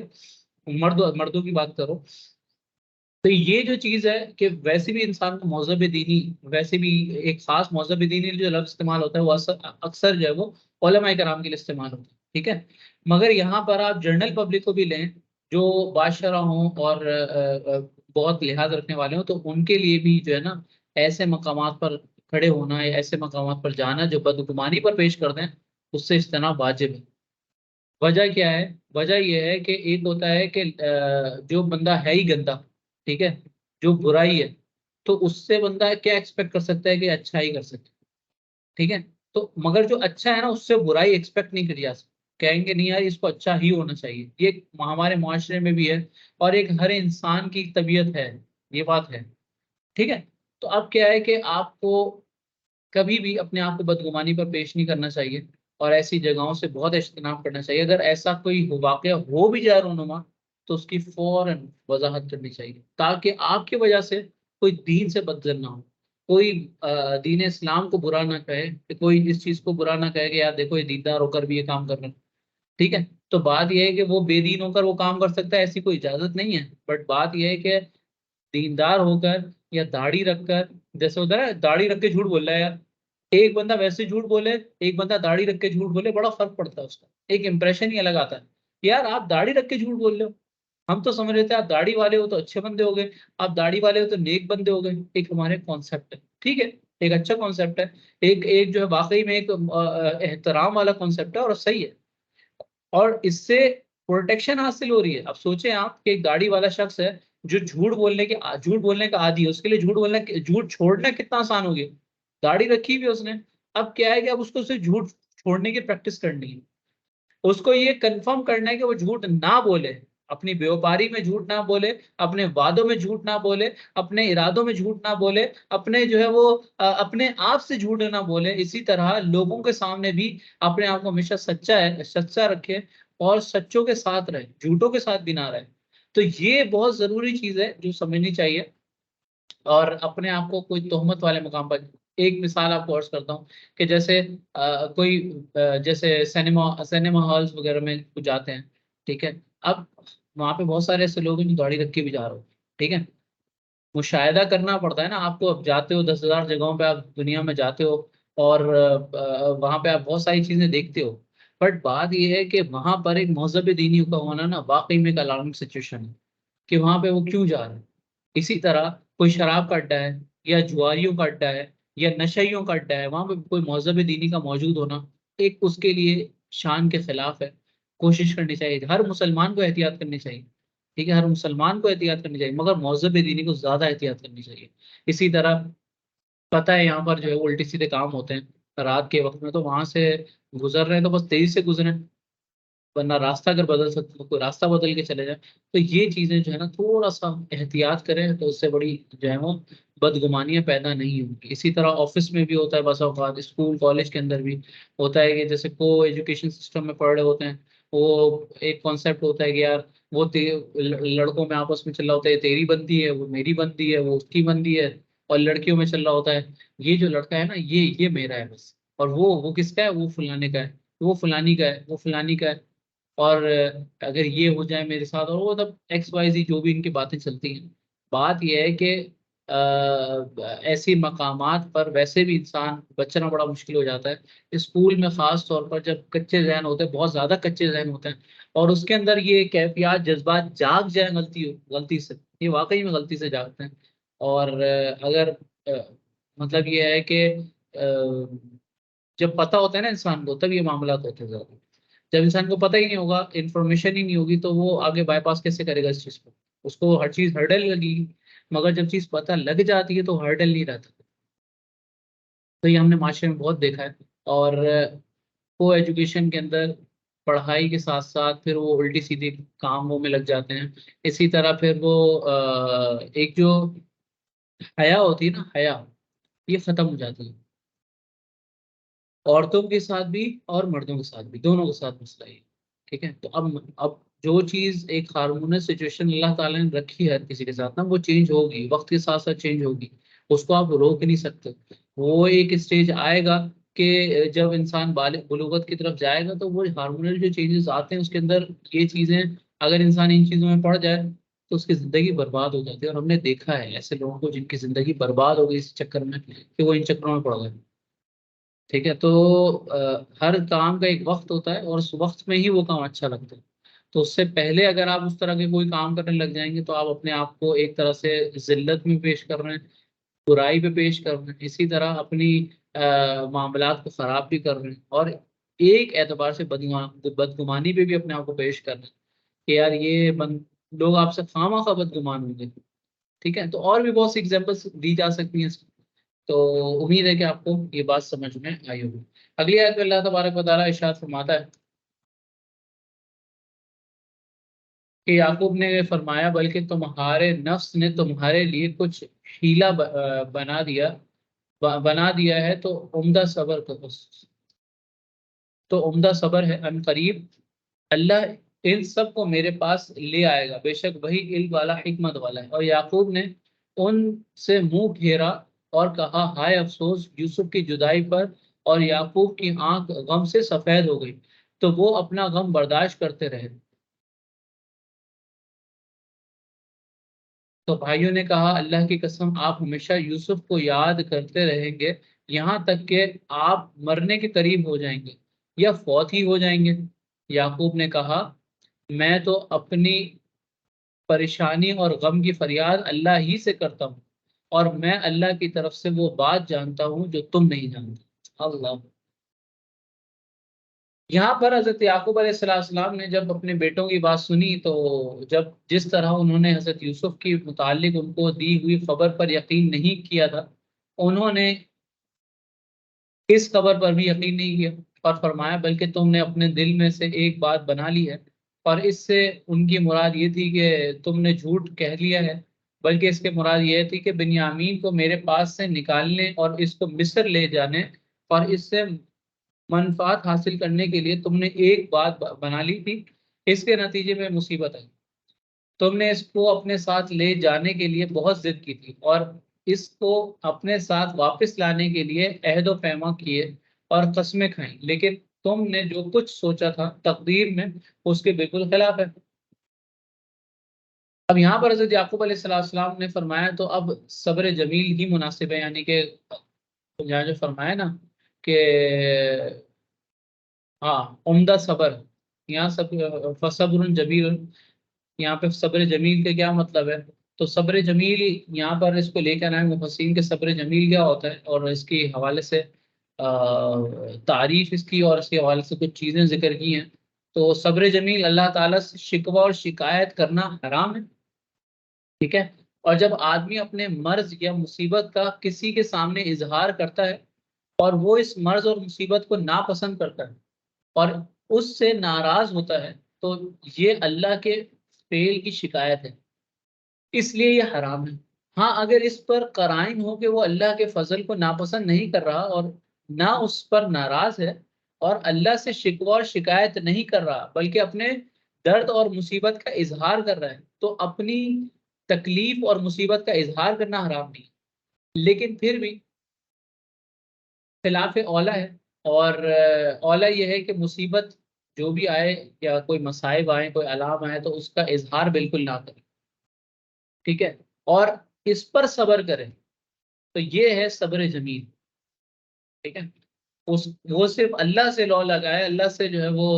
مردوں کی بات کرو تو یہ جو چیز ہے کہ ویسے بھی انسان کو مہذب دینی، ویسے بھی ایک خاص مہذب دینی جو لفظ استعمال ہوتا ہے وہ اکثر جو ہے وہ علماء کرام کے لیے استعمال ہوتا ہے، ٹھیک ہے. مگر یہاں پر آپ جنرل پبلک کو بھی لیں جو باشرہ ہوں اور بہت لحاظ رکھنے والے ہوں، تو ان کے لیے بھی جو ہے نا ایسے مقامات پر کھڑے ہونا یا ایسے مقامات پر جانا جو بدگمانی پر پیش کر دیں، اس سے اجتناب واجب ہے. وجہ کیا ہے؟ وجہ یہ ہے کہ ایک ہوتا ہے کہ جو بندہ ہے ہی گندا، ٹھیک ہے، جو برائی ہے، تو اس سے بندہ کیا ایکسپیکٹ کر سکتا ہے کہ اچھا ہی کر سکتا ہے، ٹھیک ہے. تو مگر جو اچھا ہے نا اس سے برائی ایکسپیکٹ نہیں کری جا سکتی. کہیں گے نہیں یار اس کو اچھا ہی ہونا چاہیے. یہ ہمارے معاشرے میں بھی ہے اور ایک ہر انسان کی طبیعت ہے، یہ بات ہے، ٹھیک ہے. تو اب کیا ہے کہ آپ کو کبھی بھی اپنے آپ کو بدگمانی پر پیش نہیں کرنا چاہیے، اور ایسی جگہوں سے بہت اجتناب کرنا چاہیے. اگر ایسا کوئی واقعہ ہو بھی جائے رونما تو اس کی فوراً وضاحت کرنی چاہیے تاکہ آپ کی وجہ سے کوئی دین سے بدزن نہ ہو، کوئی دین اسلام کو برا نہ کہے، کہ کوئی اس چیز کو برا نہ کہے کہ یار دیکھو یہ دیندار ہو کر بھی یہ کام کر رہے ہیں، ٹھیک ہے. تو بات یہ ہے کہ وہ بے دین ہو کر وہ کام کر سکتا ہے، ایسی کوئی اجازت نہیں ہے. بٹ بات یہ ہے کہ دیندار ہو کر یا داڑھی رکھ کر، جیسے ہوتا ہے داڑھی رکھ کے جھوٹ بول رہا ہے یار، ایک بندہ ویسے جھوٹ بولے، ایک بندہ داڑھی رکھ کے جھوٹ بولے، بڑا فرق پڑتا ہے. اس کا ایک امپریشن ہی الگ آتا ہے. یار آپ داڑھی رکھ کے جھوٹ بول رہے ہو، ہم تو سمجھ رہے تھے آپ داڑھی والے ہو تو اچھے بندے ہو گئے، آپ داڑھی والے ہو تو نیک بندے ہو گئے. ایک ہمارے کانسیپٹ ہے، ٹھیک ہے، ایک اچھا کانسیپٹ ہے، ایک ایک جو ہے واقعی میں ایک احترام والا کانسیپٹ ہے اور صحیح ہے. اور اس سے پروٹیکشن حاصل ہو رہی ہے. اب سوچیں آپ کہ ایک داڑھی والا شخص ہے جو جھوٹ بولنے کا عادی ہے، اس کے لیے جھوٹ چھوڑنا کتنا آسان ہو گیا. داڑھی رکھی بھی اس نے، اب کیا ہے کہ اب اس کو صرف جھوٹ چھوڑنے کی پریکٹس کرنی ہے. اس کو یہ کنفرم کرنا ہے کہ وہ جھوٹ نہ بولے، اپنی بیوپاری میں جھوٹ نہ بولے، اپنے وعدوں میں جھوٹ نہ بولے، اپنے ارادوں میں جھوٹ نہ بولے، اپنے جو ہے وہ اپنے آپ سے جھوٹ نہ بولے، اسی طرح لوگوں کے سامنے بھی اپنے آپ کو ہمیشہ سچا رکھے اور سچوں کے ساتھ رہے، جھوٹوں کے ساتھ بھی نہ رہے۔ تو یہ بہت ضروری چیز ہے جو سمجھنی چاہیے، اور اپنے آپ کو کوئی تہمت والے مقام پر، ایک مثال آپ کو عرض کرتا ہوں کہ جیسے کوئی جیسے سینما ہالس وغیرہ میں کچھ جاتے ہیں، ٹھیک ہے، اب وہاں پہ بہت سارے ایسے لوگ ہیں جو گاڑی رکھ کے بھی جا رہے ہو، ٹھیک ہے، مشاہدہ کرنا پڑتا ہے نا آپ کو، اب جاتے ہو 10,000 جگہوں پہ، آپ دنیا میں جاتے ہو اور وہاں پہ آپ بہت ساری چیزیں دیکھتے ہو، بٹ بات یہ ہے کہ وہاں پر ایک مہذب دینی کا ہونا نا واقعی میں ایک الارمنگ سچویشن ہے کہ وہاں پہ وہ کیوں جا رہے ہیں۔ اسی طرح کوئی شراب کا اڈا ہے یا جواریوں کا اڈا ہے یا نشیوں کا اڈا ہے، وہاں پہ کوئی مہذب دینی کا موجود ہونا ایک اس کے لیے شان کے خلاف ہے۔ کوشش کرنی چاہیے، ہر مسلمان کو احتیاط کرنی چاہیے، ٹھیک ہے، ہر مسلمان کو احتیاط کرنی چاہیے، مگر مہذب دینی کو زیادہ احتیاط کرنی چاہیے۔ اسی طرح پتہ ہے یہاں پر جو ہے وہ الٹی سیدھے کام ہوتے ہیں رات کے وقت میں، تو وہاں سے گزر رہے ہیں تو بس تیزی سے گزریں، ورنہ راستہ اگر بدل سکتے تو کوئی راستہ بدل کے چلے جائیں۔ تو یہ چیزیں جو ہے نا تھوڑا سا احتیاط کریں تو اس سے بڑی جو ہے وہ بدگمانیاں پیدا نہیں ہوں گی۔ اسی طرح آفس میں بھی ہوتا ہے، بسا اوقات اسکول کالج کے اندر بھی ہوتا ہے کہ جیسے کو ایجوکیشن سسٹم میں پڑھ رہے ہوتے ہیں، وہ ایک کانسیپٹ ہوتا ہے کہ یار وہ لڑکوں میں آپس میں چل رہا ہوتا ہے، تیری بندی ہے، وہ میری بندی ہے، وہ اس کی بندی ہے، اور لڑکیوں میں چل رہا ہوتا ہے یہ جو لڑکا ہے نا یہ میرا ہے بس، اور وہ کس کا ہے، وہ فلانے کا ہے، وہ فلانی کا ہے، وہ فلانی کا ہے، اور اگر یہ ہو جائے میرے ساتھ، اور وہ تب ایکس وائی زی جو بھی ان کی باتیں چلتی ہیں۔ بات یہ ہے کہ ایسی مقامات پر ویسے بھی انسان بچنا بڑا مشکل ہو جاتا ہے، اسکول میں خاص طور پر جب کچے ذہن ہوتے ہیں، بہت زیادہ کچے ذہن ہوتے ہیں، اور اس کے اندر یہ کیفیات جذبات جاگ جائیں غلطی سے، یہ واقعی میں غلطی سے جاگتے ہیں۔ اور اگر مطلب یہ ہے کہ جب پتہ ہوتا ہے نا انسان کو، تب یہ معاملات ہوتے ہیں زیادہ۔ جب انسان کو پتہ ہی نہیں ہوگا، انفارمیشن ہی نہیں ہوگی، تو وہ آگے بائی پاس کیسے کرے گا اس چیز کو؟ اس کو ہر چیز ہرڈل لگے گی، مگر جب چیز پتہ لگ جاتی ہے تو ہرڈل نہیں رہتا۔ تو یہ ہم نے معاشرے میں بہت دیکھا ہے، اور کو ایجوکیشن کے اندر پڑھائی کے ساتھ ساتھ پھر وہ الٹی سیدھی کاموں میں لگ جاتے ہیں۔ اسی طرح پھر وہ ایک جو حیا ہوتی ہے نا، حیا، یہ ختم ہو جاتی ہے، عورتوں کے ساتھ بھی اور مردوں کے ساتھ بھی، دونوں کے ساتھ مسئلہ ہے، ٹھیک ہے۔ تو اب جو چیز ایک ہارمونس سچویشن اللہ تعالیٰ نے رکھی ہے ہر کسی کے ساتھ نا، وہ چینج ہوگی، وقت کے ساتھ ساتھ چینج ہوگی، اس کو آپ روک نہیں سکتے۔ وہ ایک اسٹیج آئے گا کہ جب انسان بالغ بلوغت کی طرف جائے گا تو وہ ہارمونل جو چینجز آتے ہیں اس کے اندر یہ چیزیں، اگر انسان ان چیزوں میں پڑ جائے تو اس کی زندگی برباد ہو جاتی ہے، اور ہم نے دیکھا ہے ایسے لوگوں کو جن کی زندگی برباد ہو گئی اس چکر میں کہ وہ ان چکروں میں پڑ گئے، ٹھیک ہے۔ تو ہر کام کا ایک وقت ہوتا ہے، اور اس وقت میں ہی وہ کام اچھا لگتا ہے۔ تو اس سے پہلے اگر آپ اس طرح کے کوئی کام کرنے لگ جائیں گے تو آپ اپنے آپ کو ایک طرح سے ذلت میں پیش کر رہے ہیں، برائی پہ پیش کر رہے ہیں، اسی طرح اپنی معاملات کو خراب بھی کر رہے ہیں، اور ایک اعتبار سے بدگمانی پہ بھی اپنے آپ کو پیش کر رہے ہیں کہ یار یہ لوگ آپ سے خواہ مخواہ بدگمان ہوں گے، ٹھیک ہے۔ تو اور بھی بہت سی ایگزامپلس دی جا سکتی ہیں اس کی۔ تو امید ہے کہ آپ کو یہ بات سمجھ میں آئی ہوگی۔ اگلی آیت میں اللہ تبارک و تعالیٰ ارشاد فرماتا ہے کہ یعقوب نے فرمایا بلکہ تمہارے نفس نے تمہارے لیے کچھ ہیلا بنا دیا ہے، تو عمدہ صبر کرو، تو عمدہ صبر ہے، ان قریب اللہ ان سب کو میرے پاس لے آئے گا، بے شک وہی علم والا حکمت والا ہے۔ اور یعقوب نے ان سے منہ پھیرا اور کہا ہائے افسوس یوسف کی جدائی پر، اور یعقوب کی آنکھ غم سے سفید ہو گئی، تو وہ اپنا غم برداشت کرتے رہے۔ تو بھائیوں نے کہا اللہ کی قسم آپ ہمیشہ یوسف کو یاد کرتے رہیں گے یہاں تک کہ آپ مرنے کے قریب ہو جائیں گے یا فوت ہی ہو جائیں گے۔ یعقوب نے کہا میں تو اپنی پریشانی اور غم کی فریاد اللہ ہی سے کرتا ہوں، اور میں اللہ کی طرف سے وہ بات جانتا ہوں جو تم نہیں جانتے۔ اللہ، یہاں پر حضرت یعقوب علیہ السلام نے جب اپنے بیٹوں کی بات سنی، تو جب جس طرح انہوں نے حضرت یوسف کی متعلق ان کو دی ہوئی خبر پر یقین نہیں کیا تھا، انہوں نے اس خبر پر بھی یقین نہیں کیا۔ اور فرمایا بلکہ تم نے اپنے دل میں سے ایک بات بنا لی ہے، اور اس سے ان کی مراد یہ تھی کہ تم نے جھوٹ کہہ لیا ہے، بلکہ اس کے مراد یہ تھی کہ بنیامین کو میرے پاس سے نکالنے اور اس کو مصر لے جانے اور اس سے منفعت حاصل کرنے کے لیے تم نے ایک بات بنا لی تھی، اس کے نتیجے میں مصیبت آئی۔ تم نے اس کو اپنے ساتھ لے جانے کے لیے بہت ضد کی تھی، اور اس کو اپنے ساتھ واپس لانے کے لیے عہد و پیما کیے اور قسمیں کھائیں، لیکن تم نے جو کچھ سوچا تھا تقدیر میں اس کے بالکل خلاف ہے۔ اب یہاں پر حضرت یعقوب علیہ السلام نے فرمایا تو اب صبر جمیل ہی مناسب ہے، یعنی کہ یہاں جو فرمایا نا کہ ہاں عمدہ صبر، یہاں سب فصبر جمیل، یہاں پہ صبر جمیل کا کیا مطلب ہے؟ تو صبر جمیل یہاں پر اس کو لے کر آئے مفسرین کے صبر جمیل کیا ہوتا ہے، اور اس کے حوالے سے تعریف اس کی اور اس کے حوالے سے کچھ چیزیں ذکر کی ہیں۔ تو صبر جمیل اللہ تعالیٰ سے شکوہ اور شکایت کرنا حرام ہے، ٹھیک ہے؟ اور جب آدمی اپنے مرض یا مصیبت کا کسی کے سامنے اظہار کرتا ہے اور وہ اس مرض اور مصیبت کو ناپسند کرتا ہے اور اس سے ناراض ہوتا ہے، تو یہ اللہ کے فعل کی شکایت ہے، اس لیے یہ حرام ہے۔ ہاں اگر اس پر قرائن ہو کہ وہ اللہ کے فضل کو ناپسند نہیں کر رہا اور نہ اس پر ناراض ہے اور اللہ سے شکوہ اور شکایت نہیں کر رہا بلکہ اپنے درد اور مصیبت کا اظہار کر رہا ہے، تو اپنی تکلیف اور مصیبت کا اظہار کرنا حرام نہیں، لیکن پھر بھی خلاف اولا ہے۔ اور اولا یہ ہے کہ مصیبت جو بھی آئے یا کوئی مصائب آئے کوئی علام آئے تو اس کا اظہار بالکل نہ کرے، ٹھیک ہے، اور اس پر صبر کرے، تو یہ ہے صبر جمیل، ٹھیک ہے۔ وہ صرف اللہ سے لو لگائے، اللہ سے جو ہے وہ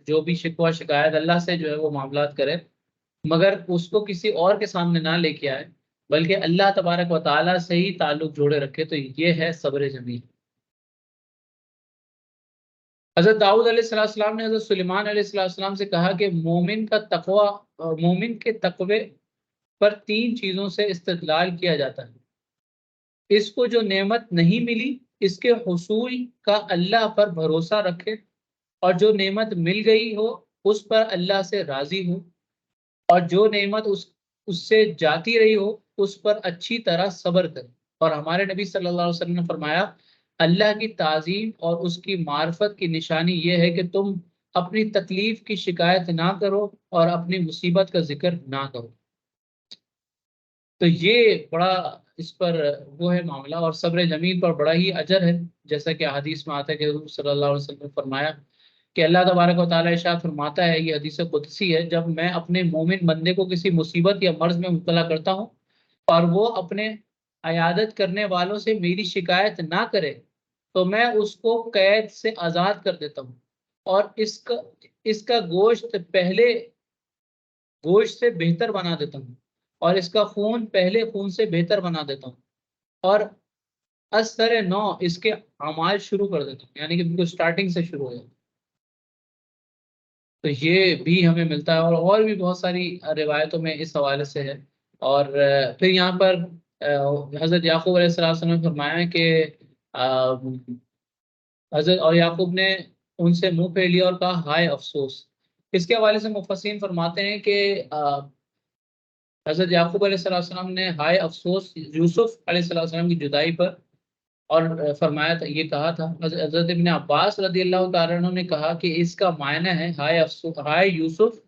جو بھی شکوہ شکایت اللہ سے جو ہے وہ معاملات کرے، مگر اس کو کسی اور کے سامنے نہ لے کے آئے بلکہ اللہ تبارک و تعالیٰ سے ہی تعلق جوڑے رکھے، تو یہ ہے صبر جمیل۔ حضرت داؤد علیہ السلام نے حضرت سلیمان علیہ السلام سے کہا کہ مومن کا تقوی، مومن کے تقوی پر تین چیزوں سے استدلال کیا جاتا ہے: اس کو جو نعمت نہیں ملی اس کے حصول کا اللہ پر بھروسہ رکھے، اور جو نعمت مل گئی ہو اس پر اللہ سے راضی ہو، اور جو نعمت اس سے جاتی رہی ہو اس پر اچھی طرح صبر کرے۔ اور ہمارے نبی صلی اللہ علیہ وسلم نے فرمایا اللہ کی تعظیم اور اس کی معرفت کی نشانی یہ ہے کہ تم اپنی تکلیف کی شکایت نہ کرو اور اپنی مصیبت کا ذکر نہ کرو۔ تو یہ بڑا اس پر وہ ہے معاملہ، اور صبر جمیل پر بڑا ہی اجر ہے، جیسا کہ حدیث میں آتا ہے کہ حضور صلی اللہ علیہ وسلم نے فرمایا کہ اللہ تبارک و تعالیٰ ارشاد فرماتا ہے، یہ حدیث قدسی ہے، جب میں اپنے مومن بندے کو کسی مصیبت یا مرض میں مبتلا کرتا ہوں اور وہ اپنے عیادت کرنے والوں سے میری شکایت نہ کرے تو میں اس کو قید سے آزاد کر دیتا ہوں، اور اس کا گوشت پہلے گوشت سے بہتر بنا دیتا ہوں، اور اس کا خون پہلے خون سے بہتر بنا دیتا ہوں، اور اثر نو اس کے اعمال شروع کر دیتا ہوں، یعنی کہ بالکل سٹارٹنگ سے شروع ہو جاتا ہے۔ تو یہ بھی ہمیں ملتا ہے، اور بھی بہت ساری روایتوں میں اس حوالے سے ہے۔ اور پھر یہاں پر حضرت یعقوب علیہ السلام نے فرمایا کہ آ، حضرت اور یعقوب نے ان سے منہ پھیر لیا اور کہا ہائے افسوس۔ اس کے حوالے سے مفسرین فرماتے ہیں کہ حضرت یعقوب علیہ السلام نے ہائے افسوس یوسف علیہ السلام کی جدائی پر، اور فرمایا تھا، یہ کہا تھا۔ حضرت ابن عباس رضی اللہ تعالیٰ عنہ نے کہا کہ اس کا معنی ہے ہائے افسوس، ہائے یوسف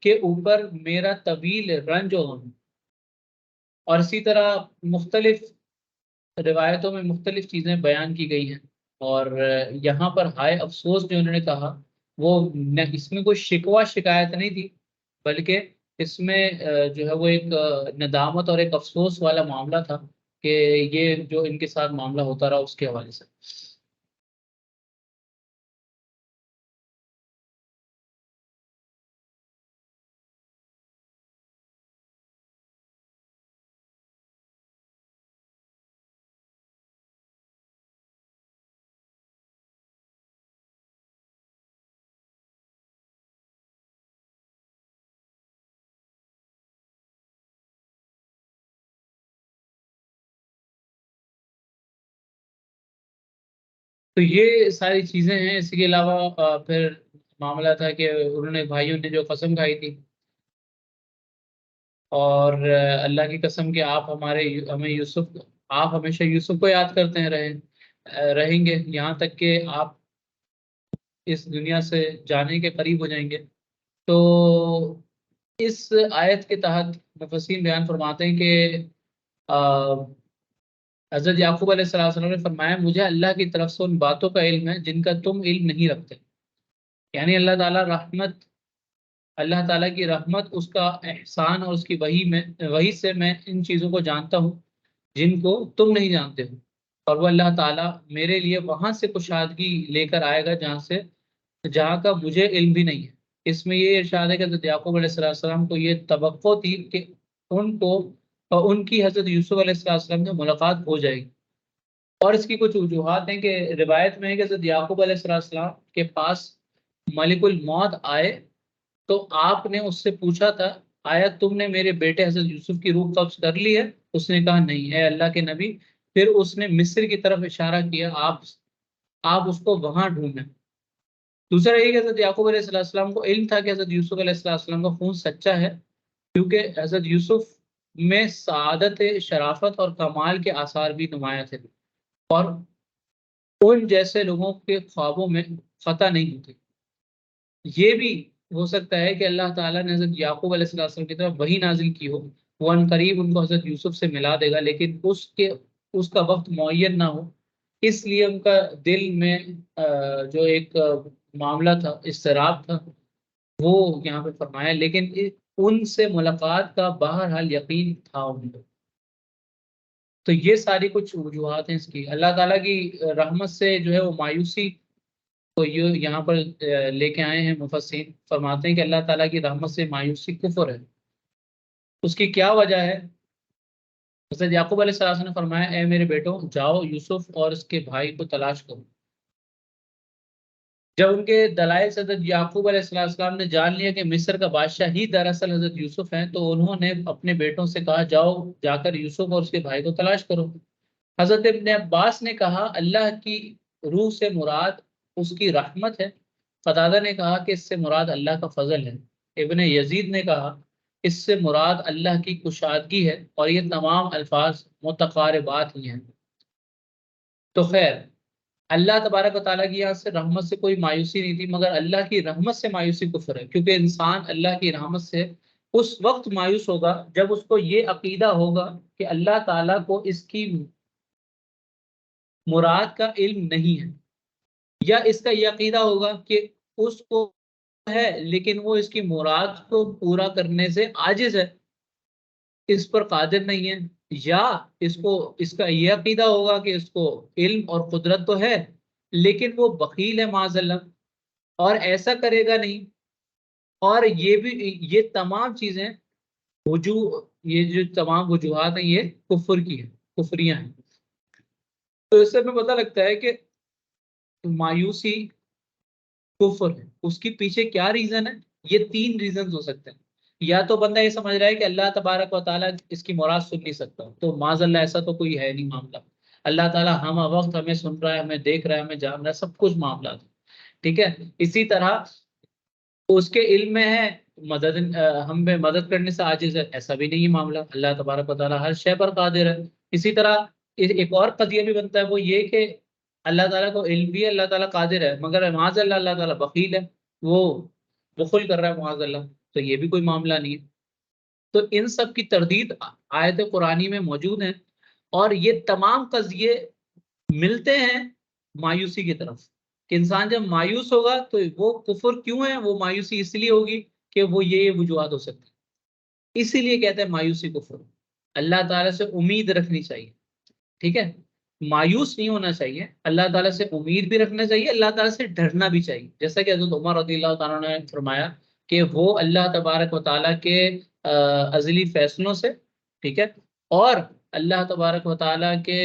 کے اوپر میرا طویل رنج ہونا۔ اور اسی طرح مختلف روایتوں میں مختلف چیزیں بیان کی گئی ہیں، اور یہاں پر ہائے افسوس جو انہوں نے کہا وہ اس میں کوئی شکوہ شکایت نہیں تھی، بلکہ اس میں جو ہے وہ ایک ندامت اور ایک افسوس والا معاملہ تھا کہ یہ جو ان کے ساتھ معاملہ ہوتا رہا اس کے حوالے سے۔ تو یہ ساری چیزیں ہیں. اس کے علاوہ پھر معاملہ تھا کہ انہوں نے بھائیوں نے جو قسم کھائی تھی، اور اللہ کی قسم کہ آپ ہمیں یوسف، آپ ہمیشہ یوسف کو یاد کرتے ہیں رہیں گے یہاں تک کہ آپ اس دنیا سے جانے کے قریب ہو جائیں گے. تو اس آیت کے تحت مفسرین بیان فرماتے ہیں کہ آ، حضرت یعقوب علیہ السلام نے فرمایا مجھے اللہ کی طرف سے ان باتوں کا علم ہے جن کا تم علم نہیں رکھتے. یعنی اللہ تعالیٰ کی رحمت، اس کا احسان اور اس کی وحی سے میں ان چیزوں کو جانتا ہوں جن کو تم نہیں جانتے ہو. اور وہ اللہ تعالیٰ میرے لیے وہاں سے کشادگی لے کر آئے گا جہاں کا مجھے علم بھی نہیں ہے. اس میں یہ ارشاد ہے کہ حضرت یعقوب علیہ السلام کو یہ توقع تھی کہ ان کو اور ان کی حضرت یوسف علیہ السلام سے ملاقات ہو جائے گی. اور اس کی کچھ وجوہات ہیں کہ روایت میں ہے کہ حضرت یعقوب علیہ السلام کے پاس ملک الموت آئے تو آپ نے اس سے پوچھا تھا آیا تم نے میرے بیٹے حضرت یوسف کی روح قبض کر لی ہے؟ اس نے کہا نہیں ہے اللہ کے نبی. پھر اس نے مصر کی طرف اشارہ کیا، آپ اس کو وہاں ڈھونڈیں. دوسرا یہ کہ حضرت یعقوب علیہ السلام کو علم تھا کہ حضرت یوسف علیہ السلام کا خون سچا ہے، کیونکہ حضرت یوسف میں سعادت، شرافت اور کمال کے آثار بھی نمایاں تھے، اور ان جیسے لوگوں کے خوابوں میں خطا نہیں ہوتی. یہ بھی ہو سکتا ہے کہ اللہ تعالیٰ نے حضرت یعقوب علیہ السلام کی طرف وہی نازل کی ہو، وہ ان قریب ان کو حضرت یوسف سے ملا دے گا، لیکن اس کا وقت معین نہ ہو. اس لیے ان کا دل میں جو ایک معاملہ تھا، اضطراب تھا، وہ یہاں پہ فرمایا. لیکن ان سے ملاقات کا بہرحال یقین تھا ان کو. تو یہ ساری کچھ وجوہات ہیں اس کی. اللہ تعالیٰ کی رحمت سے جو ہے وہ مایوسی کو یہ یہاں پر لے کے آئے ہیں مفسرین. فرماتے ہیں کہ اللہ تعالیٰ کی رحمت سے مایوسی کفر ہے. اس کی کیا وجہ ہے؟ حضرت یعقوب علیہ السلام نے فرمایا اے میرے بیٹوں، جاؤ یوسف اور اس کے بھائی کو تلاش کرو. جب ان کے دلائل سے حضرت یعقوب علیہ السلام نے جان لیا کہ مصر کا بادشاہ ہی دراصل حضرت یوسف ہیں، تو انہوں نے اپنے بیٹوں سے کہا جاؤ جا کر یوسف اور اس کے بھائی کو تلاش کرو. حضرت ابن عباس نے کہا اللہ کی روح سے مراد اس کی رحمت ہے. قتادہ نے کہا کہ اس سے مراد اللہ کا فضل ہے. ابن یزید نے کہا اس سے مراد اللہ کی کشادگی ہے، اور یہ تمام الفاظ متقاربات ہی ہیں. تو خیر، اللہ تبارک و تعالیٰ کی یہاں سے رحمت سے کوئی مایوسی نہیں تھی، مگر اللہ کی رحمت سے مایوسی کفر ہے. کیونکہ انسان اللہ کی رحمت سے اس وقت مایوس ہوگا جب اس کو یہ عقیدہ ہوگا کہ اللہ تعالیٰ کو اس کی مراد کا علم نہیں ہے، یا اس کا یہ عقیدہ ہوگا کہ اس کو ہے لیکن وہ اس کی مراد کو پورا کرنے سے عاجز ہے، اس پر قادر نہیں ہے. یا اس کا یہ عقیدہ ہوگا کہ اس کو علم اور قدرت تو ہے لیکن وہ بخیل ہے معاذ اللہ، اور ایسا کرے گا نہیں. اور یہ تمام چیزیں یہ جو تمام وجوہات ہیں یہ کفر کی ہیں، کفریاں ہیں. تو اس سے ہمیں پتہ لگتا ہے کہ مایوسی کفر ہے. اس کے پیچھے کیا ریزن ہے؟ یہ 3 ریزنز ہو سکتے ہیں. یا تو بندہ یہ سمجھ رہا ہے کہ اللہ تبارک و تعالیٰ اس کی مراد سن نہیں سکتا، تو معاذ اللہ ایسا تو کوئی ہے نہیں معاملہ. اللہ تعالیٰ ہم وقت ہمیں سن رہا ہے، ہمیں دیکھ رہا ہے، ہمیں جان رہا ہے، سب کچھ معاملات. ٹھیک ہے. اسی طرح اس کے علم میں ہے، ہم میں مدد کرنے سے عاجز ہے، ایسا بھی نہیں ہے معاملہ. اللہ تبارک و تعالیٰ ہر شے پر قادر ہے. اسی طرح ایک اور قضیہ بھی بنتا ہے، وہ یہ کہ اللہ تعالیٰ کو علم بھی ہے، اللہ تعالیٰ قادر ہے، مگر معاذ اللہ اللہ تعالیٰ بخیل ہے، وہ بخل کر رہا ہے معاذ اللہ. تو یہ بھی کوئی معاملہ نہیں ہے. تو ان سب کی تردید آیت قرآنی میں موجود ہیں، اور یہ تمام قضیے ملتے ہیں مایوسی کی طرف. کہ انسان جب مایوس ہوگا تو وہ کفر کیوں ہے؟ وہ مایوسی اس لیے ہوگی کہ وہ یہ وجوہات ہو سکتی ہیں. اسی لیے کہتے ہیں مایوسی کفر. اللہ تعالیٰ سے امید رکھنی چاہیے. ٹھیک ہے. مایوس نہیں ہونا چاہیے، اللہ تعالیٰ سے امید بھی رکھنا چاہیے، اللہ تعالیٰ سے ڈرنا بھی چاہیے. جیسا کہ حضرت عمر رضی اللہ تعالیٰ نے فرمایا کہ وہ اللہ تبارک و تعالیٰ کے ازلی فیصلوں سے، ٹھیک ہے، اور اللہ تبارک و تعالیٰ کے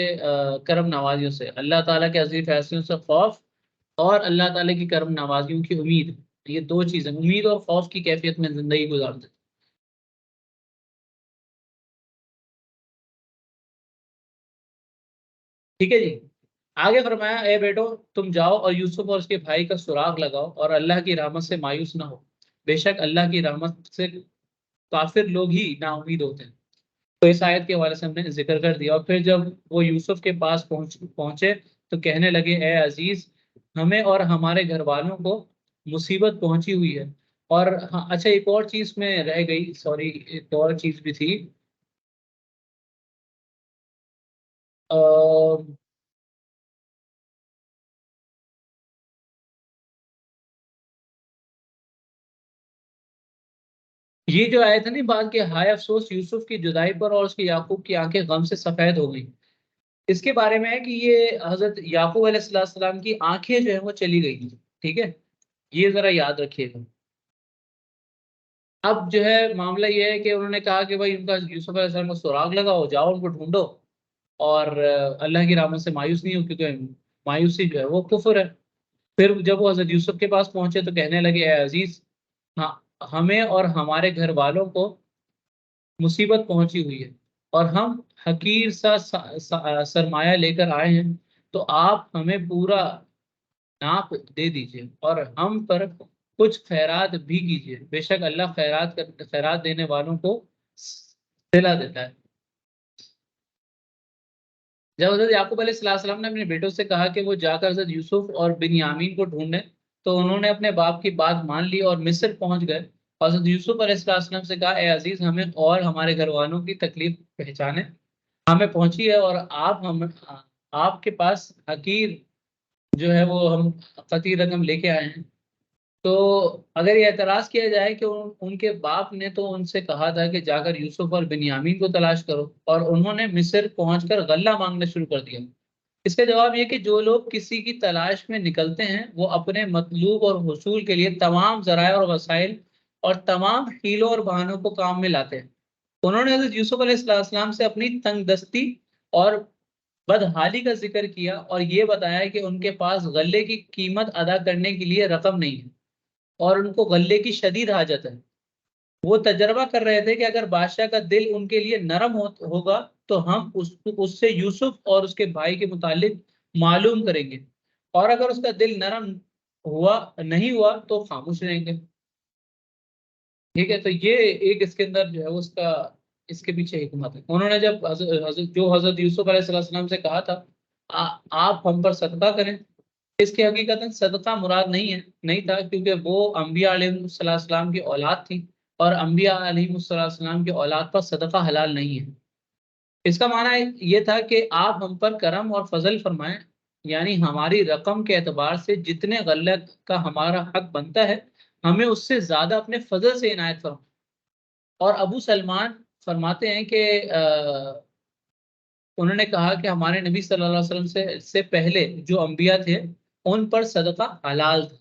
کرم نوازیوں سے، اللہ تعالیٰ کے ازلی فیصلوں سے خوف، اور اللہ تعالیٰ کی کرم نوازیوں کی امید. یہ 2 چیزیں، امید اور خوف کی کیفیت میں زندگی گزارتے. ٹھیک ہے جی. آگے فرمایا اے بیٹو تم جاؤ اور یوسف اور اس کے بھائی کا سراغ لگاؤ اور اللہ کی رحمت سے مایوس نہ ہو، بے شک اللہ کی رحمت سے کافر لوگ ہی نا امید ہوتے ہیں۔ تو اس آیت کے حوالے سے ہم نے ذکر کر دیا، اور پھر جب وہ یوسف کے پاس پہنچے تو کہنے لگے اے عزیز، ہمیں اور ہمارے گھر والوں کو مصیبت پہنچی ہوئی ہے۔ اور ہاں اچھا، ایک اور چیز میں رہ گئی، سوری، ایک اور چیز بھی تھی۔ یہ جو آیت ہے نا بات کہ ہائے افسوس یوسف کی جدائی پر اور اس کی یعقوب کی آنکھیں غم سے سفید ہو گئی، اس کے بارے میں ہے کہ یہ حضرت یعقوب علیہ السلام کی آنکھیں جو ہیں وہ چلی گئی تھی، ٹھیک ہے، یہ ذرا یاد رکھیے گا۔ اب جو ہے معاملہ یہ ہے کہ انہوں نے کہا کہ بھائی ان کا یوسف علیہ السلام کو سراغ لگاؤ، جاؤ ان کو ڈھونڈو، اور اللہ کی رحمت سے مایوس نہیں ہو، کیونکہ مایوسی جو ہے وہ کفر ہے۔ پھر جب وہ حضرت یوسف کے پاس پہنچے تو کہنے لگے اے عزیز، ہاں، ہمیں اور ہمارے گھر والوں کو مصیبت پہنچی ہوئی ہے، اور ہم حقیر سا سرمایہ لے کر آئے ہیں، تو آپ ہمیں پورا ناپ دے دیجئے اور ہم پر کچھ خیرات بھی کیجئے، بے شک اللہ خیرات دینے والوں کو صلہ دیتا ہے۔ جب حضرت یعقوب علیہ السلام نے اپنے بیٹوں سے کہا کہ وہ جا کر حضرت یوسف اور بنیامین کو ڈھونڈیں، تو انہوں نے اپنے باپ کی بات مان لی اور مصر پہنچ گئے۔ حضرت یوسف علیہ السلام سے کہا اے عزیز، ہمیں اور ہمارے گھر والوں کی تکلیف پہچانے ہمیں پہنچی ہے، اور آپ کے پاس حقیر جو ہے وہ ہم قطعی رقم لے کے آئے ہیں۔ تو اگر یہ اعتراض کیا جائے کہ ان کے باپ نے تو ان سے کہا تھا کہ جا کر یوسف اور بنیامین کو تلاش کرو، اور انہوں نے مصر پہنچ کر غلہ مانگنا شروع کر دیا۔ اس کا جواب یہ کہ جو لوگ کسی کی تلاش میں نکلتے ہیں وہ اپنے مطلوب اور حصول کے لیے تمام ذرائع اور وسائل اور تمام حیلوں اور بہانوں کو کام میں لاتے ہیں۔ انہوں نے حضرت یوسف علیہ السلام سے اپنی تنگ دستی اور بدحالی کا ذکر کیا اور یہ بتایا کہ ان کے پاس غلے کی قیمت ادا کرنے کے لیے رقم نہیں ہے اور ان کو غلے کی شدید حاجت ہے۔ وہ تجربہ کر رہے تھے کہ اگر بادشاہ کا دل ان کے لیے نرم ہوگا تو ہم اس سے یوسف اور اس کے بھائی کے متعلق معلوم کریں گے، اور اگر اس کا دل نرم نہیں ہوا تو خاموش رہیں گے۔ ٹھیک ہے، تو یہ ایک اس کے اندر جو ہے اس کا اس کے پیچھے حکمت ہے۔ انہوں نے جب حضرت یوسف علیہ السلام سے کہا تھا آپ ہم پر صدقہ کریں، اس کی حقیقت صدقہ مراد نہیں تھا، کیونکہ وہ انبیاء علیہ السلام کی اولاد تھی، اور انبیاء علیہ السلام کی اولاد پر صدقہ حلال نہیں ہے۔ اس کا معنی یہ تھا کہ آپ ہم پر کرم اور فضل فرمائیں، یعنی ہماری رقم کے اعتبار سے جتنے غلہ کا ہمارا حق بنتا ہے ہمیں اس سے زیادہ اپنے فضل سے عنایت فرمائیں۔ اور ابو سلمان فرماتے ہیں کہ انہوں نے کہا کہ ہمارے نبی صلی اللہ علیہ وسلم سے پہلے جو انبیاء تھے ان پر صدقہ حلال تھا،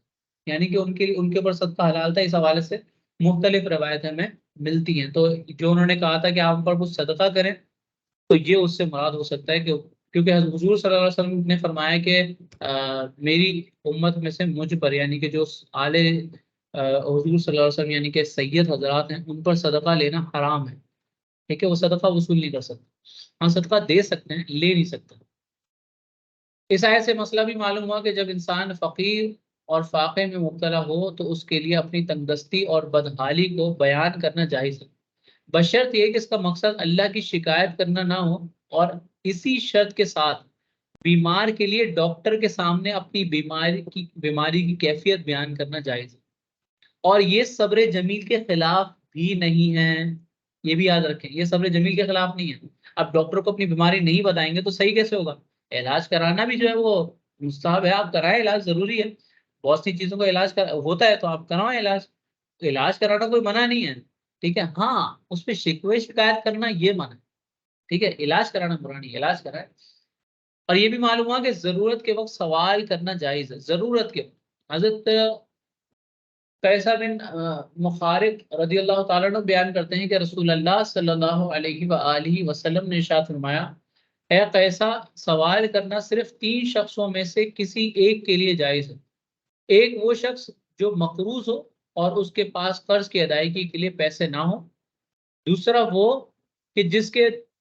یعنی کہ ان کے اوپر صدقہ حلال تھا۔ اس حوالے سے مختلف روایتیں ہمیں ملتی ہیں، تو جو انہوں نے کہا تھا کہ آپ ہم پر کچھ صدقہ کریں تو یہ اس سے مراد ہو سکتا ہے کہ کیونکہ حضور صلی اللہ علیہ وسلم نے فرمایا کہ میری امت میں سے مجھ پر، یعنی کہ جو آل حضور صلی اللہ علیہ وسلم یعنی کہ سید حضرات ہیں، ان پر صدقہ لینا حرام ہے، ٹھیک ہے، وہ صدقہ وصول نہیں کر سکتے، ہم صدقہ دے سکتے ہیں، لے نہیں سکتے۔ اس آیت سے مسئلہ بھی معلوم ہوا کہ جب انسان فقیر اور فاقے میں مبتلا ہو تو اس کے لیے اپنی تنگدستی اور بدحالی کو بیان کرنا جائز ہے، بشرط یہ کہ اس کا مقصد اللہ کی شکایت کرنا نہ ہو، اور اسی شرط کے ساتھ بیمار کے لیے ڈاکٹر کے سامنے اپنی بیماری کی کیفیت بیان کرنا جائز ہے، اور یہ صبر جمیل کے خلاف بھی نہیں ہے۔ یہ بھی یاد رکھیں، یہ صبر جمیل کے خلاف نہیں ہے۔ اب ڈاکٹر کو اپنی بیماری نہیں بتائیں گے تو صحیح کیسے ہوگا؟ علاج کرانا بھی جو ہے وہ مستحب ہے، آپ کرائیں، علاج ضروری ہے، بہت سی چیزوں کا علاج ہوتا ہے تو آپ کروائیں علاج، علاج کرانا کوئی منع نہیں ہے، ٹھیک ہے، ہاں اس پہ شکوے شکایت کرنا یہ منع ہے، ٹھیک ہے، علاج کرانا برا نہیں، علاج کرائے۔ اور یہ بھی معلوم ہوا کہ ضرورت کے وقت سوال کرنا جائز ہے، ضرورت کے وقت۔ حضرت قیصہ بن مخارق رضی اللہ تعالیٰ عنہ بیان کرتے ہیں کہ رسول اللہ صلی اللہ علیہ وآلہ وسلم نے ارشاد فرمایا اے قیصہ، سوال کرنا صرف 3 شخصوں میں سے کسی ایک کے لیے جائز ہے۔ ایک وہ شخص جو مقروض ہو اور اس کے پاس قرض کی ادائیگی کے لیے پیسے نہ ہو، دوسرا وہ کہ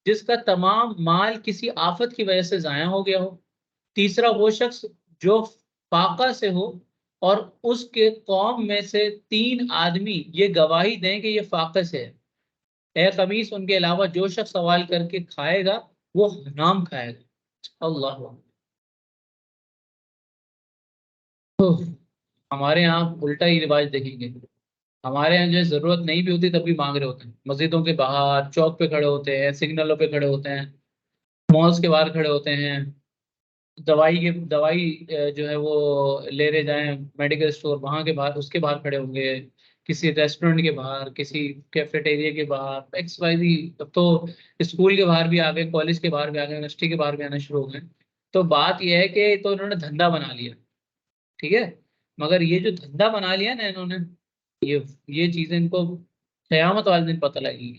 جس کا تمام مال کسی آفت کی وجہ سے ضائع ہو گیا ہو، تیسرا وہ شخص جو فاقہ سے ہو اور اس کے قوم میں سے 3 آدمی یہ گواہی دیں کہ یہ فاقہ سے ہے، اے خبیث ان کے علاوہ جو شخص سوال کر کے کھائے گا وہ حرام کھائے گا۔ اللہ اکبر۔ ہمارے یہاں الٹا ہی رواج دیکھیں گے، ہمارے یہاں جو ہے ضرورت نہیں بھی ہوتی تب بھی مانگ رہے ہوتے ہیں، مسجدوں کے باہر چوک پہ کھڑے ہوتے ہیں، سگنلوں پہ کھڑے ہوتے ہیں، مالس کے باہر کھڑے ہوتے ہیں، دوائی جو ہے وہ لے رہے جائیں میڈیکل اسٹور وہاں کے باہر، اس کے باہر کھڑے ہوں گے، کسی ریسٹورینٹ کے باہر، کسی کیفیٹیریا کے باہر، ایکس وائی زی۔ اب تو اسکول کے باہر بھی آ گئے، کالج کے باہر بھی آ گئے، یونیورسٹی کے باہر بھی آنا شروع ہو گئے۔ تو بات یہ ہے کہ تو انہوں نے دھندا بنا لیا، ٹھیک ہے، مگر یہ جو دھندا بنا لیا نا انہوں نے، یہ یہ چیزیں ان کو قیامت والے دن پتہ لگے گی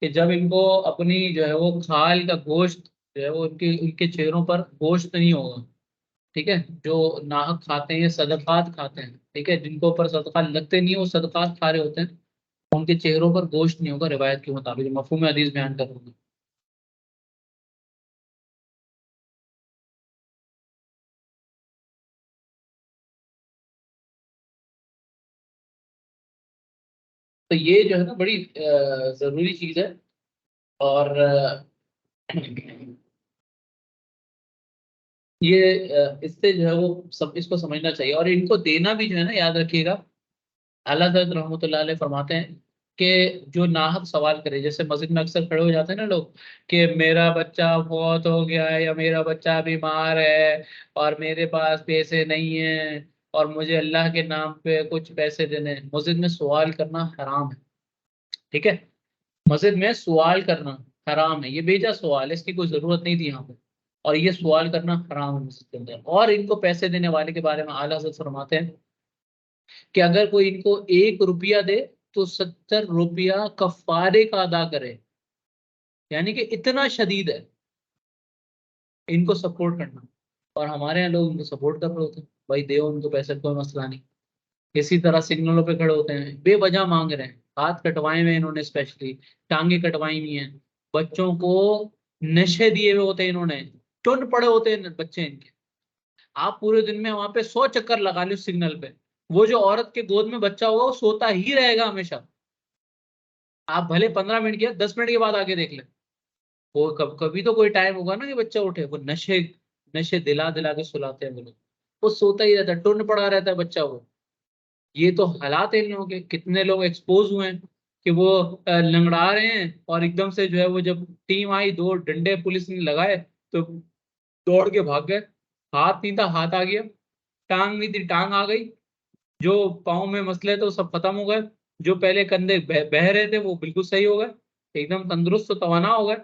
کہ جب ان کو اپنی جو ہے وہ کھال کا گوشت جو ہے وہ ان کے چہروں پر گوشت نہیں ہوگا، ٹھیک ہے، جو ناحق کھاتے ہیں یہ صدقات کھاتے ہیں، ٹھیک ہے، جن کو اوپر صدقات لگتے نہیں وہ صدقات کھا رہے ہوتے ہیں، ان کے چہروں پر گوشت نہیں ہوگا، روایت کے مطابق مفہوم حدیث بیان کر رہا ہوں۔ تو یہ جو ہے نا بڑی ضروری چیز ہے، اور یہ اس سے جو ہے وہ سب اس کو سمجھنا چاہیے، اور ان کو دینا بھی جو ہے نا یاد رکھیے گا، اللہ حضرت رحمۃ اللہ علیہ فرماتے ہیں کہ جو ناحق سوال کرے، جیسے مسجد میں اکثر کھڑے ہو جاتے ہیں نا لوگ کہ میرا بچہ فوت ہو گیا ہے یا میرا بچہ بیمار ہے اور میرے پاس پیسے نہیں ہیں اور مجھے اللہ کے نام پہ کچھ پیسے دینے ہیں۔ مسجد میں سوال کرنا حرام ہے، ٹھیک ہے، مسجد میں سوال کرنا حرام ہے، یہ بیجا سوال ہے، اس کی کوئی ضرورت نہیں تھی یہاں پہ، اور یہ سوال کرنا حرام ہے مسجد کے اندر۔ اور ان کو پیسے دینے والے کے بارے میں اعلیٰ حضرت فرماتے ہیں کہ اگر کوئی ان کو 1 روپیہ دے تو 70 روپیہ کفارے کا ادا کرے، یعنی کہ اتنا شدید ہے ان کو سپورٹ کرنا، اور ہمارے یہاں لوگ ان کو سپورٹ کر رہے ہوتے ہیں، بھائی دیو ان کو پیسے، کوئی مسئلہ نہیں۔ اسی طرح سگنلوں پہ کھڑے ہوتے ہیں بے وجہ مانگ رہے ہیں، ہاتھ کٹوائے ہوئے انہوں نے، اسپیشلی ٹانگیں کٹوائی ہوئی ہیں، بچوں کو نشے دیے ہوئے ہوتے ہیں انہوں نے، ٹن پڑے ہوتے ہیں بچے ان کے، آپ پورے دن میں وہاں پہ 100 چکر لگا لو سگنل پہ، وہ جو عورت کے گود میں بچہ ہوگا وہ سوتا ہی رہے گا ہمیشہ، آپ بھلے 15 منٹ کیا 10 منٹ کے بعد آگے دیکھ لیں، وہ کبھی تو کوئی ٹائم ہوگا نا کہ بچہ اٹھے، وہ نشے نشے دلا دلا کے سلاتے ہیں وہ لوگ، وہ سوتا ہی رہتا ہے، ٹن پڑا رہتا ہے بچہ وہ۔ یہ تو حالات ہیں ان لوگوں کے، کتنے لوگ ایکسپوز ہوئے ہیں کہ وہ لنگڑا رہے ہیں اور ایک دم سے جو ہے وہ جب ٹیم آئی، 2 ڈنڈے پولیس نے لگائے تو دوڑ کے بھاگ گئے، ہاتھ نہیں تھا ہاتھ آ گیا، ٹانگ نہیں تھی ٹانگ آ گئی، جو پاؤں میں مسئلے تھے وہ سب ختم ہو گئے، جو پہلے کندھے بہ رہے تھے وہ بالکل صحیح ہو گئے، ایک دم تندرست و توانا ہو گئے۔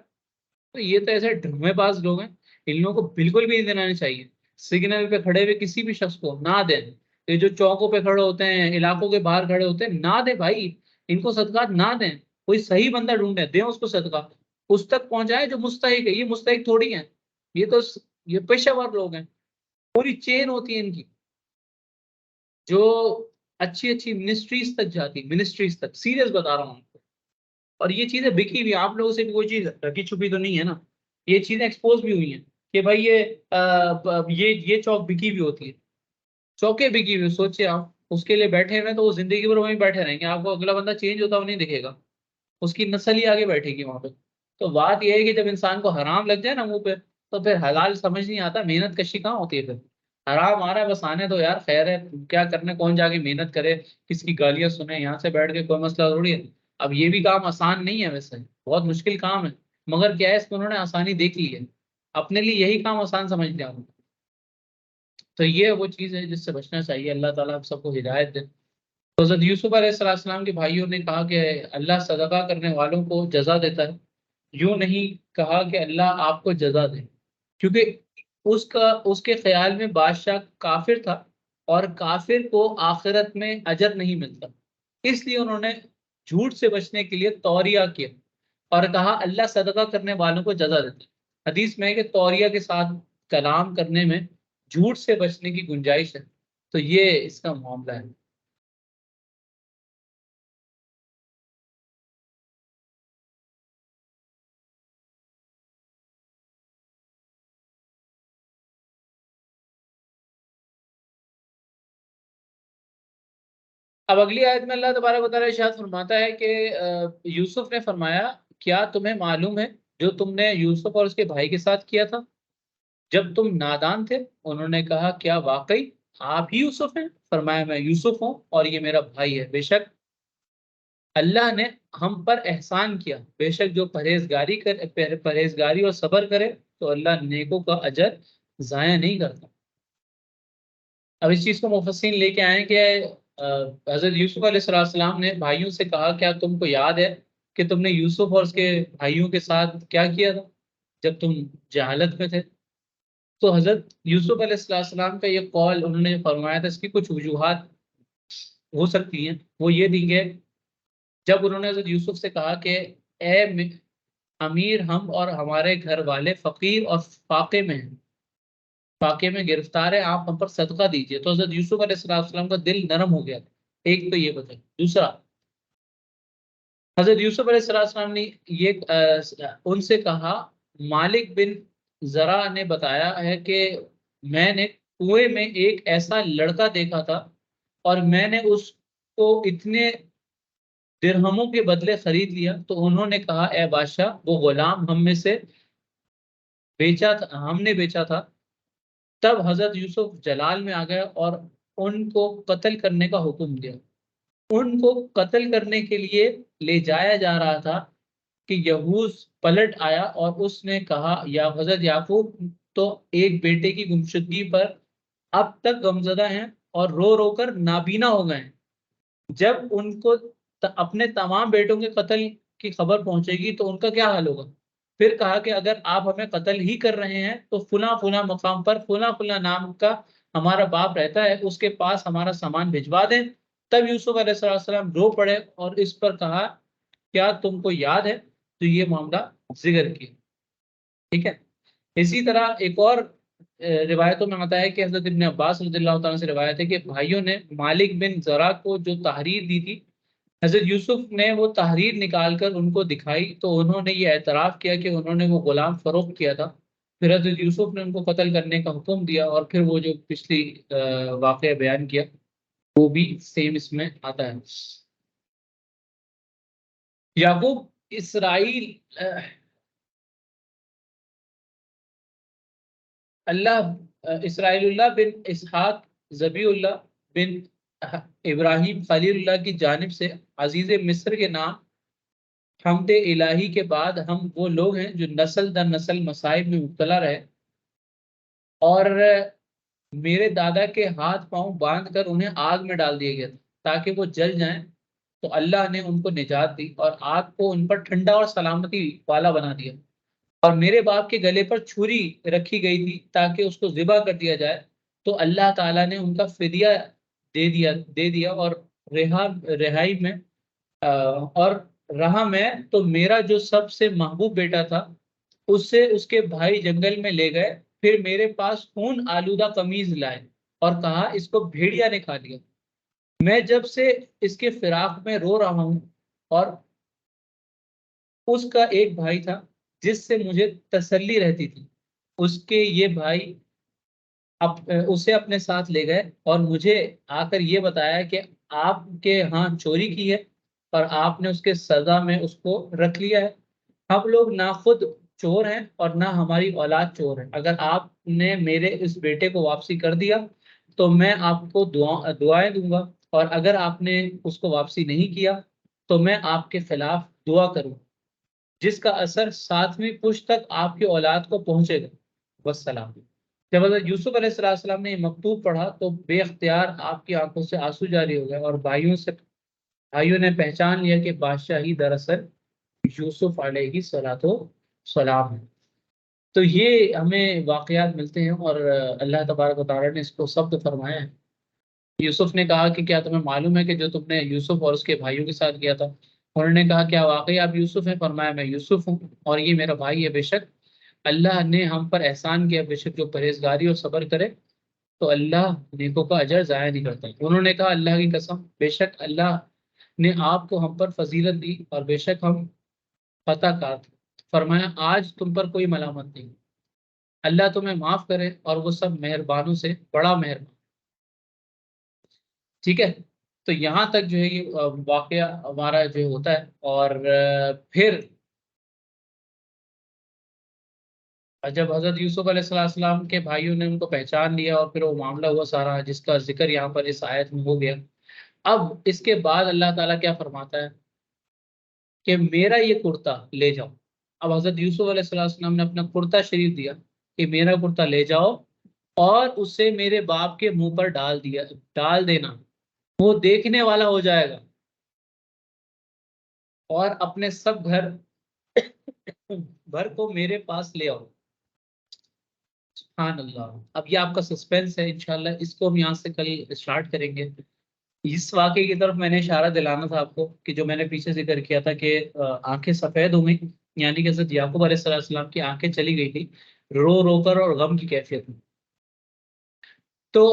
تو یہ تو ایسے ڈھمے باز لوگ ہیں، ان لوگوں کو بالکل بھی نہیں دینا نہیں چاہیے، سگنل پہ کھڑے ہوئے کسی بھی شخص کو نہ دیں، یہ جو چوکوں پہ کھڑے ہوتے ہیں، علاقوں کے باہر کھڑے ہوتے ہیں، نہ دیں بھائی، ان کو صدقات نہ دیں، کوئی صحیح بندہ ڈھونڈیں دیں اس کو صدقہ، اس تک پہنچائیں جو مستحق ہے، یہ مستحق تھوڑی ہیں، یہ تو یہ پیشہ ور لوگ ہیں، پوری چین ہوتی ہے ان کی جو اچھی اچھی منسٹریز تک جاتی، منسٹریز تک، سیریس بتا رہا ہوں آپ کو، اور یہ چیزیں بکی ہوئی، آپ لوگوں سے بھی کوئی چیز رکھی چھپی تو نہیں ہے نا، یہ چیزیں ایکسپوز بھی ہوئی ہیں کہ بھائی یہ چوک بکی ہوئی ہوتی ہے، چوکے بکی ہوئی، سوچے آپ اس کے لیے بیٹھے ہوئے تو وہ زندگی بھر وہیں بیٹھے رہیں گے، آپ کو اگلا بندہ چینج ہوتا وہ نہیں دکھے گا، اس کی نسل ہی آگے بیٹھے گی وہاں پہ۔ تو بات یہ ہے کہ جب انسان کو حرام لگ جائے نا منہ پہ تو پھر حلال سمجھ نہیں آتا، محنت کشی کہاں ہوتی ہے پھر، حرام آ رہا ہے بس آنے دو یار، خیر ہے، کیا کرنے، کون جا کے محنت کرے، کس کی گالیاں سنے، یہاں سے بیٹھ کے کوئی مسئلہ تھوڑی ہے۔ اب یہ بھی کام آسان نہیں ہے، ویسے بہت مشکل کام ہے، مگر کیا ہے اس کو انہوں نے آسانی دیکھ لی ہے، اپنے لیے یہی کام آسان سمجھ لیا انہوں نے۔ تو یہ وہ چیز ہے جس سے بچنا چاہیے، اللہ تعالیٰ ہم سب کو ہدایت دے۔ تو حضرت یوسف علیہ السلام کے بھائیوں نے کہا کہ اللہ صدقہ کرنے والوں کو جزا دیتا ہے، یوں نہیں کہا کہ اللہ آپ کو جزا دے، کیونکہ اس کے خیال میں بادشاہ کافر تھا اور کافر کو آخرت میں اجر نہیں ملتا، اس لیے انہوں نے جھوٹ سے بچنے کے لیے توریہ کیا اور کہا اللہ صدقہ کرنے والوں کو جزا دیتا ہے۔ حدیث میں ہے کہ توریہ کے ساتھ کلام کرنے میں جھوٹ سے بچنے کی گنجائش ہے، تو یہ اس کا معاملہ ہے۔ اب اگلی آیت میں اللہ تبارک و تعالیٰ ارشاد فرماتا ہے کہ یوسف نے فرمایا کیا تمہیں معلوم ہے جو تم نے یوسف اور اس کے بھائی کے ساتھ کیا تھا جب تم نادان تھے؟ انہوں نے کہا کیا واقعی آپ ہی یوسف ہیں؟ فرمایا میں یوسف ہوں اور یہ میرا بھائی ہے، بے شک اللہ نے ہم پر احسان کیا، بے شک جو پرہیزگاری اور صبر کرے تو اللہ نیکوں کا اجر ضائع نہیں کرتا۔ اب اس چیز کو مفسرین لے کے آئے کہ حضرت یوسف علیہ السلام نے بھائیوں سے کہا کیا تم کو یاد ہے کہ تم نے یوسف اور اس کے بھائیوں کے ساتھ کیا کیا تھا جب تم جہالت میں تھے؟ تو حضرت یوسف علیہ السلام کا یہ قول انہوں نے فرمایا تھا، اس کی کچھ وجوہات ہو سکتی ہیں۔ وہ یہ دیں گے جب انہوں نے حضرت یوسف سے کہا کہ اے امیر، ہم اور ہمارے گھر والے فقیر اور فاقے میں گرفتار ہے، آپ ہم پر صدقہ دیجئے، تو حضرت یوسف علیہ السلام کا دل نرم ہو گیا۔ ایک تو یہ بتائیں۔ دوسرا، حضرت یوسف علیہ السلام نے یہ ان سے کہا، مالک بن زرع نے بتایا ہے کہ میں نے کنویں میں ایک ایسا لڑکا دیکھا تھا اور میں نے اس کو اتنے درہموں کے بدلے خرید لیا، تو انہوں نے کہا اے بادشاہ، وہ غلام ہم میں سے ہم نے بیچا تھا۔ تب حضرت یوسف جلال میں آ گئے اور ان کو قتل کرنے کا حکم دیا۔ ان کو قتل کرنے کے لیے لے جایا جا رہا تھا کہ یہوذ پلٹ آیا اور اس نے کہا یا حضرت یعقوب تو ایک بیٹے کی گمشدگی پر اب تک غمزدہ ہیں اور رو رو کر نابینا ہو گئے ہیں۔ جب ان کو اپنے تمام بیٹوں کے قتل کی خبر پہنچے گی تو ان کا کیا حال ہوگا؟ پھر کہا کہ اگر آپ ہمیں قتل ہی کر رہے ہیں تو فلاں فلاں مقام پر فلاں فلاں نام کا ہمارا باپ رہتا ہے، اس کے پاس ہمارا سامان بھجوا دیں۔ تب یوسف علیہ السلام رو پڑے اور اس پر کہا کیا تم کو یاد ہے تو یہ معاملہ ذکر کیا۔ ٹھیک ہے، اسی طرح ایک اور روایتوں میں آتا ہے کہ حضرت ابن عباس رضی اللہ تعالیٰ سے روایت ہے کہ بھائیوں نے مالک بن زرع کو جو تحریر دی تھی، حضرت یوسف نے وہ تحریر نکال کر ان کو دکھائی تو انہوں نے یہ اعتراف کیا کہ انہوں نے وہ غلام فروخت کیا تھا۔ پھر حضرت یوسف نے ان کو قتل کرنے کا حکم دیا، اور پھر وہ جو پچھلی واقعہ بیان کیا وہ بھی سیم اس میں آتا ہے۔ یعقوب اسرائیل اسرائیل اللہ بن اسحاق ذبیح اللہ بن ابراہیم خلیل اللہ کی جانب سے عزیز مصر کے نام حمد الہی کے بعد ہم وہ لوگ ہیں جو نسل در نسل مصائب میں مبتلا رہے اور میرے دادا کے ہاتھ پاؤں باندھ کر انہیں آگ میں ڈال دیا گیا تھا تاکہ وہ جل جائیں، تو اللہ نے ان کو نجات دی اور آگ کو ان پر ٹھنڈا اور سلامتی والا بنا دیا، اور میرے باپ کے گلے پر چھری رکھی گئی تھی تاکہ اس کو ذبح کر دیا جائے، تو اللہ تعالیٰ نے ان کا فدیہ دے دیا اور رہائی میں اور رہا میں تو میرا جو سب سے محبوب بیٹا تھا اس سے اس کے بھائی جنگل میں لے گئے، پھر میرے پاس خون آلودہ قمیض لائے اور کہا اس کو بھیڑیا نے کھا لیا۔ میں جب سے اس کے فراق میں رو رہا ہوں، اور اس کا ایک بھائی تھا جس سے مجھے تسلی رہتی تھی، اس کے یہ بھائی اسے اپنے ساتھ لے گئے اور مجھے آ کر یہ بتایا کہ آپ کے ہاں چوری کی ہے اور آپ نے اس کے سزا میں اس کو رکھ لیا ہے۔ ہم لوگ نہ خود چور ہیں اور نہ ہماری اولاد چور ہے، اگر آپ نے میرے اس بیٹے کو واپسی کر دیا تو میں آپ کو دعائیں دوں گا، اور اگر آپ نے اس کو واپسی نہیں کیا تو میں آپ کے خلاف دعا کروں جس کا اثر 7ویں پشت تک آپ کی اولاد کو پہنچے گا۔ والسلام۔ جب حضرت یوسف علیہ السلام نے یہ مکتوب پڑھا تو بے اختیار آپ کی آنکھوں سے آنسو جاری ہو گئے، اور بھائیوں نے پہچان لیا کہ بادشاہ ہی دراصل یوسف علیہ السلام ہے۔ تو یہ ہمیں واقعات ملتے ہیں، اور اللہ تبارک و تعالیٰ نے اس کو ثبت فرمایا ہے۔ یوسف نے کہا کہ کیا تمہیں معلوم ہے کہ جو تم نے یوسف اور اس کے بھائیوں کے ساتھ کیا تھا؟ انہوں نے کہا کیا واقعی آپ یوسف ہیں؟ فرمایا میں یوسف ہوں اور یہ میرا بھائی ہے، بے شک اللہ نے ہم پر احسان کیا، بے شک جو پرہیزگاری اور صبر کرے تو اللہ نیکوں کا اجر ضائع نہیں کرتا۔ انہوں نے کہا اللہ کی قسم، بے شک اللہ نے آپ کو ہم پر فضیلت دی اور بے شک ہم خطا کار تھے۔ فرمایا آج تم پر کوئی ملامت نہیں، اللہ تمہیں معاف کرے اور وہ سب مہربانوں سے بڑا مہربان۔ ٹھیک ہے، تو یہاں تک جو ہے یہ واقعہ ہمارا جو ہوتا ہے، اور پھر جب حضرت یوسف علیہ السلام کے بھائیوں نے ان کو پہچان لیا اور پھر وہ معاملہ ہوا سارا جس کا ذکر یہاں پر اس آیت میں ہو گیا، اب اس کے بعد اللہ تعالیٰ کیا فرماتا ہے کہ میرا یہ کرتا لے جاؤ۔ اب حضرت یوسف علیہ السلام نے اپنا کرتا شریف دیا کہ میرا کرتا لے جاؤ اور اسے میرے باپ کے منہ پر ڈال دینا، وہ دیکھنے والا ہو جائے گا، اور اپنے سب گھر بھر کو میرے پاس لے آؤ۔ سبحان اللہ۔ اب یہ آپ کا سسپینس ہے، انشاءاللہ اس کو ہم یہاں سے کل اسٹارٹ کریں گے۔ اس واقعے کی طرف میں نے اشارہ دلانا تھا آپ کو کہ جو میں نے پیچھے ذکر کیا تھا کہ آنکھیں سفید ہو گئی، یعنی کہ حضرت یعقوب علیہ السلام کی آنکھیں چلی گئی تھی رو رو کر اور غم کی کیفیت میں۔ تو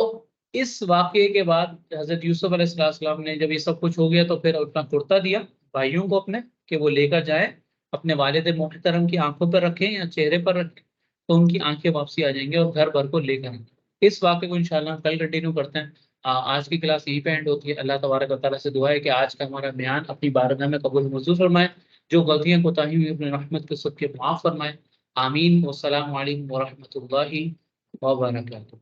اس واقعے کے بعد حضرت یوسف علیہ السلام نے جب یہ سب کچھ ہو گیا تو پھر اپنا کرتا دیا بھائیوں کو اپنے کہ وہ لے کر جائیں، اپنے والد محترم کی آنکھوں پر رکھیں یا چہرے پر رکھیں، تو ان کی آنکھیں واپسی آ جائیں گے اور گھر بھر کو لے کر آئیں گے۔ اس واقعے کو انشاءاللہ ہم کل کنٹینیو کرتے ہیں۔ آج کی کلاس یہیں پہ اینڈ ہوتی ہے۔ اللہ تبارک و تعالیٰ سے دعا ہے کہ آج کا ہمارا بیان اپنی بارگاہ میں قبول منظور فرمائے، جو غلطیاں کوتاہی ہوئی اپنے رحمت کے سب کے معاف فرمائے۔ آمین۔ والسلام علیکم ورحمۃ اللہ وبرکاتہ۔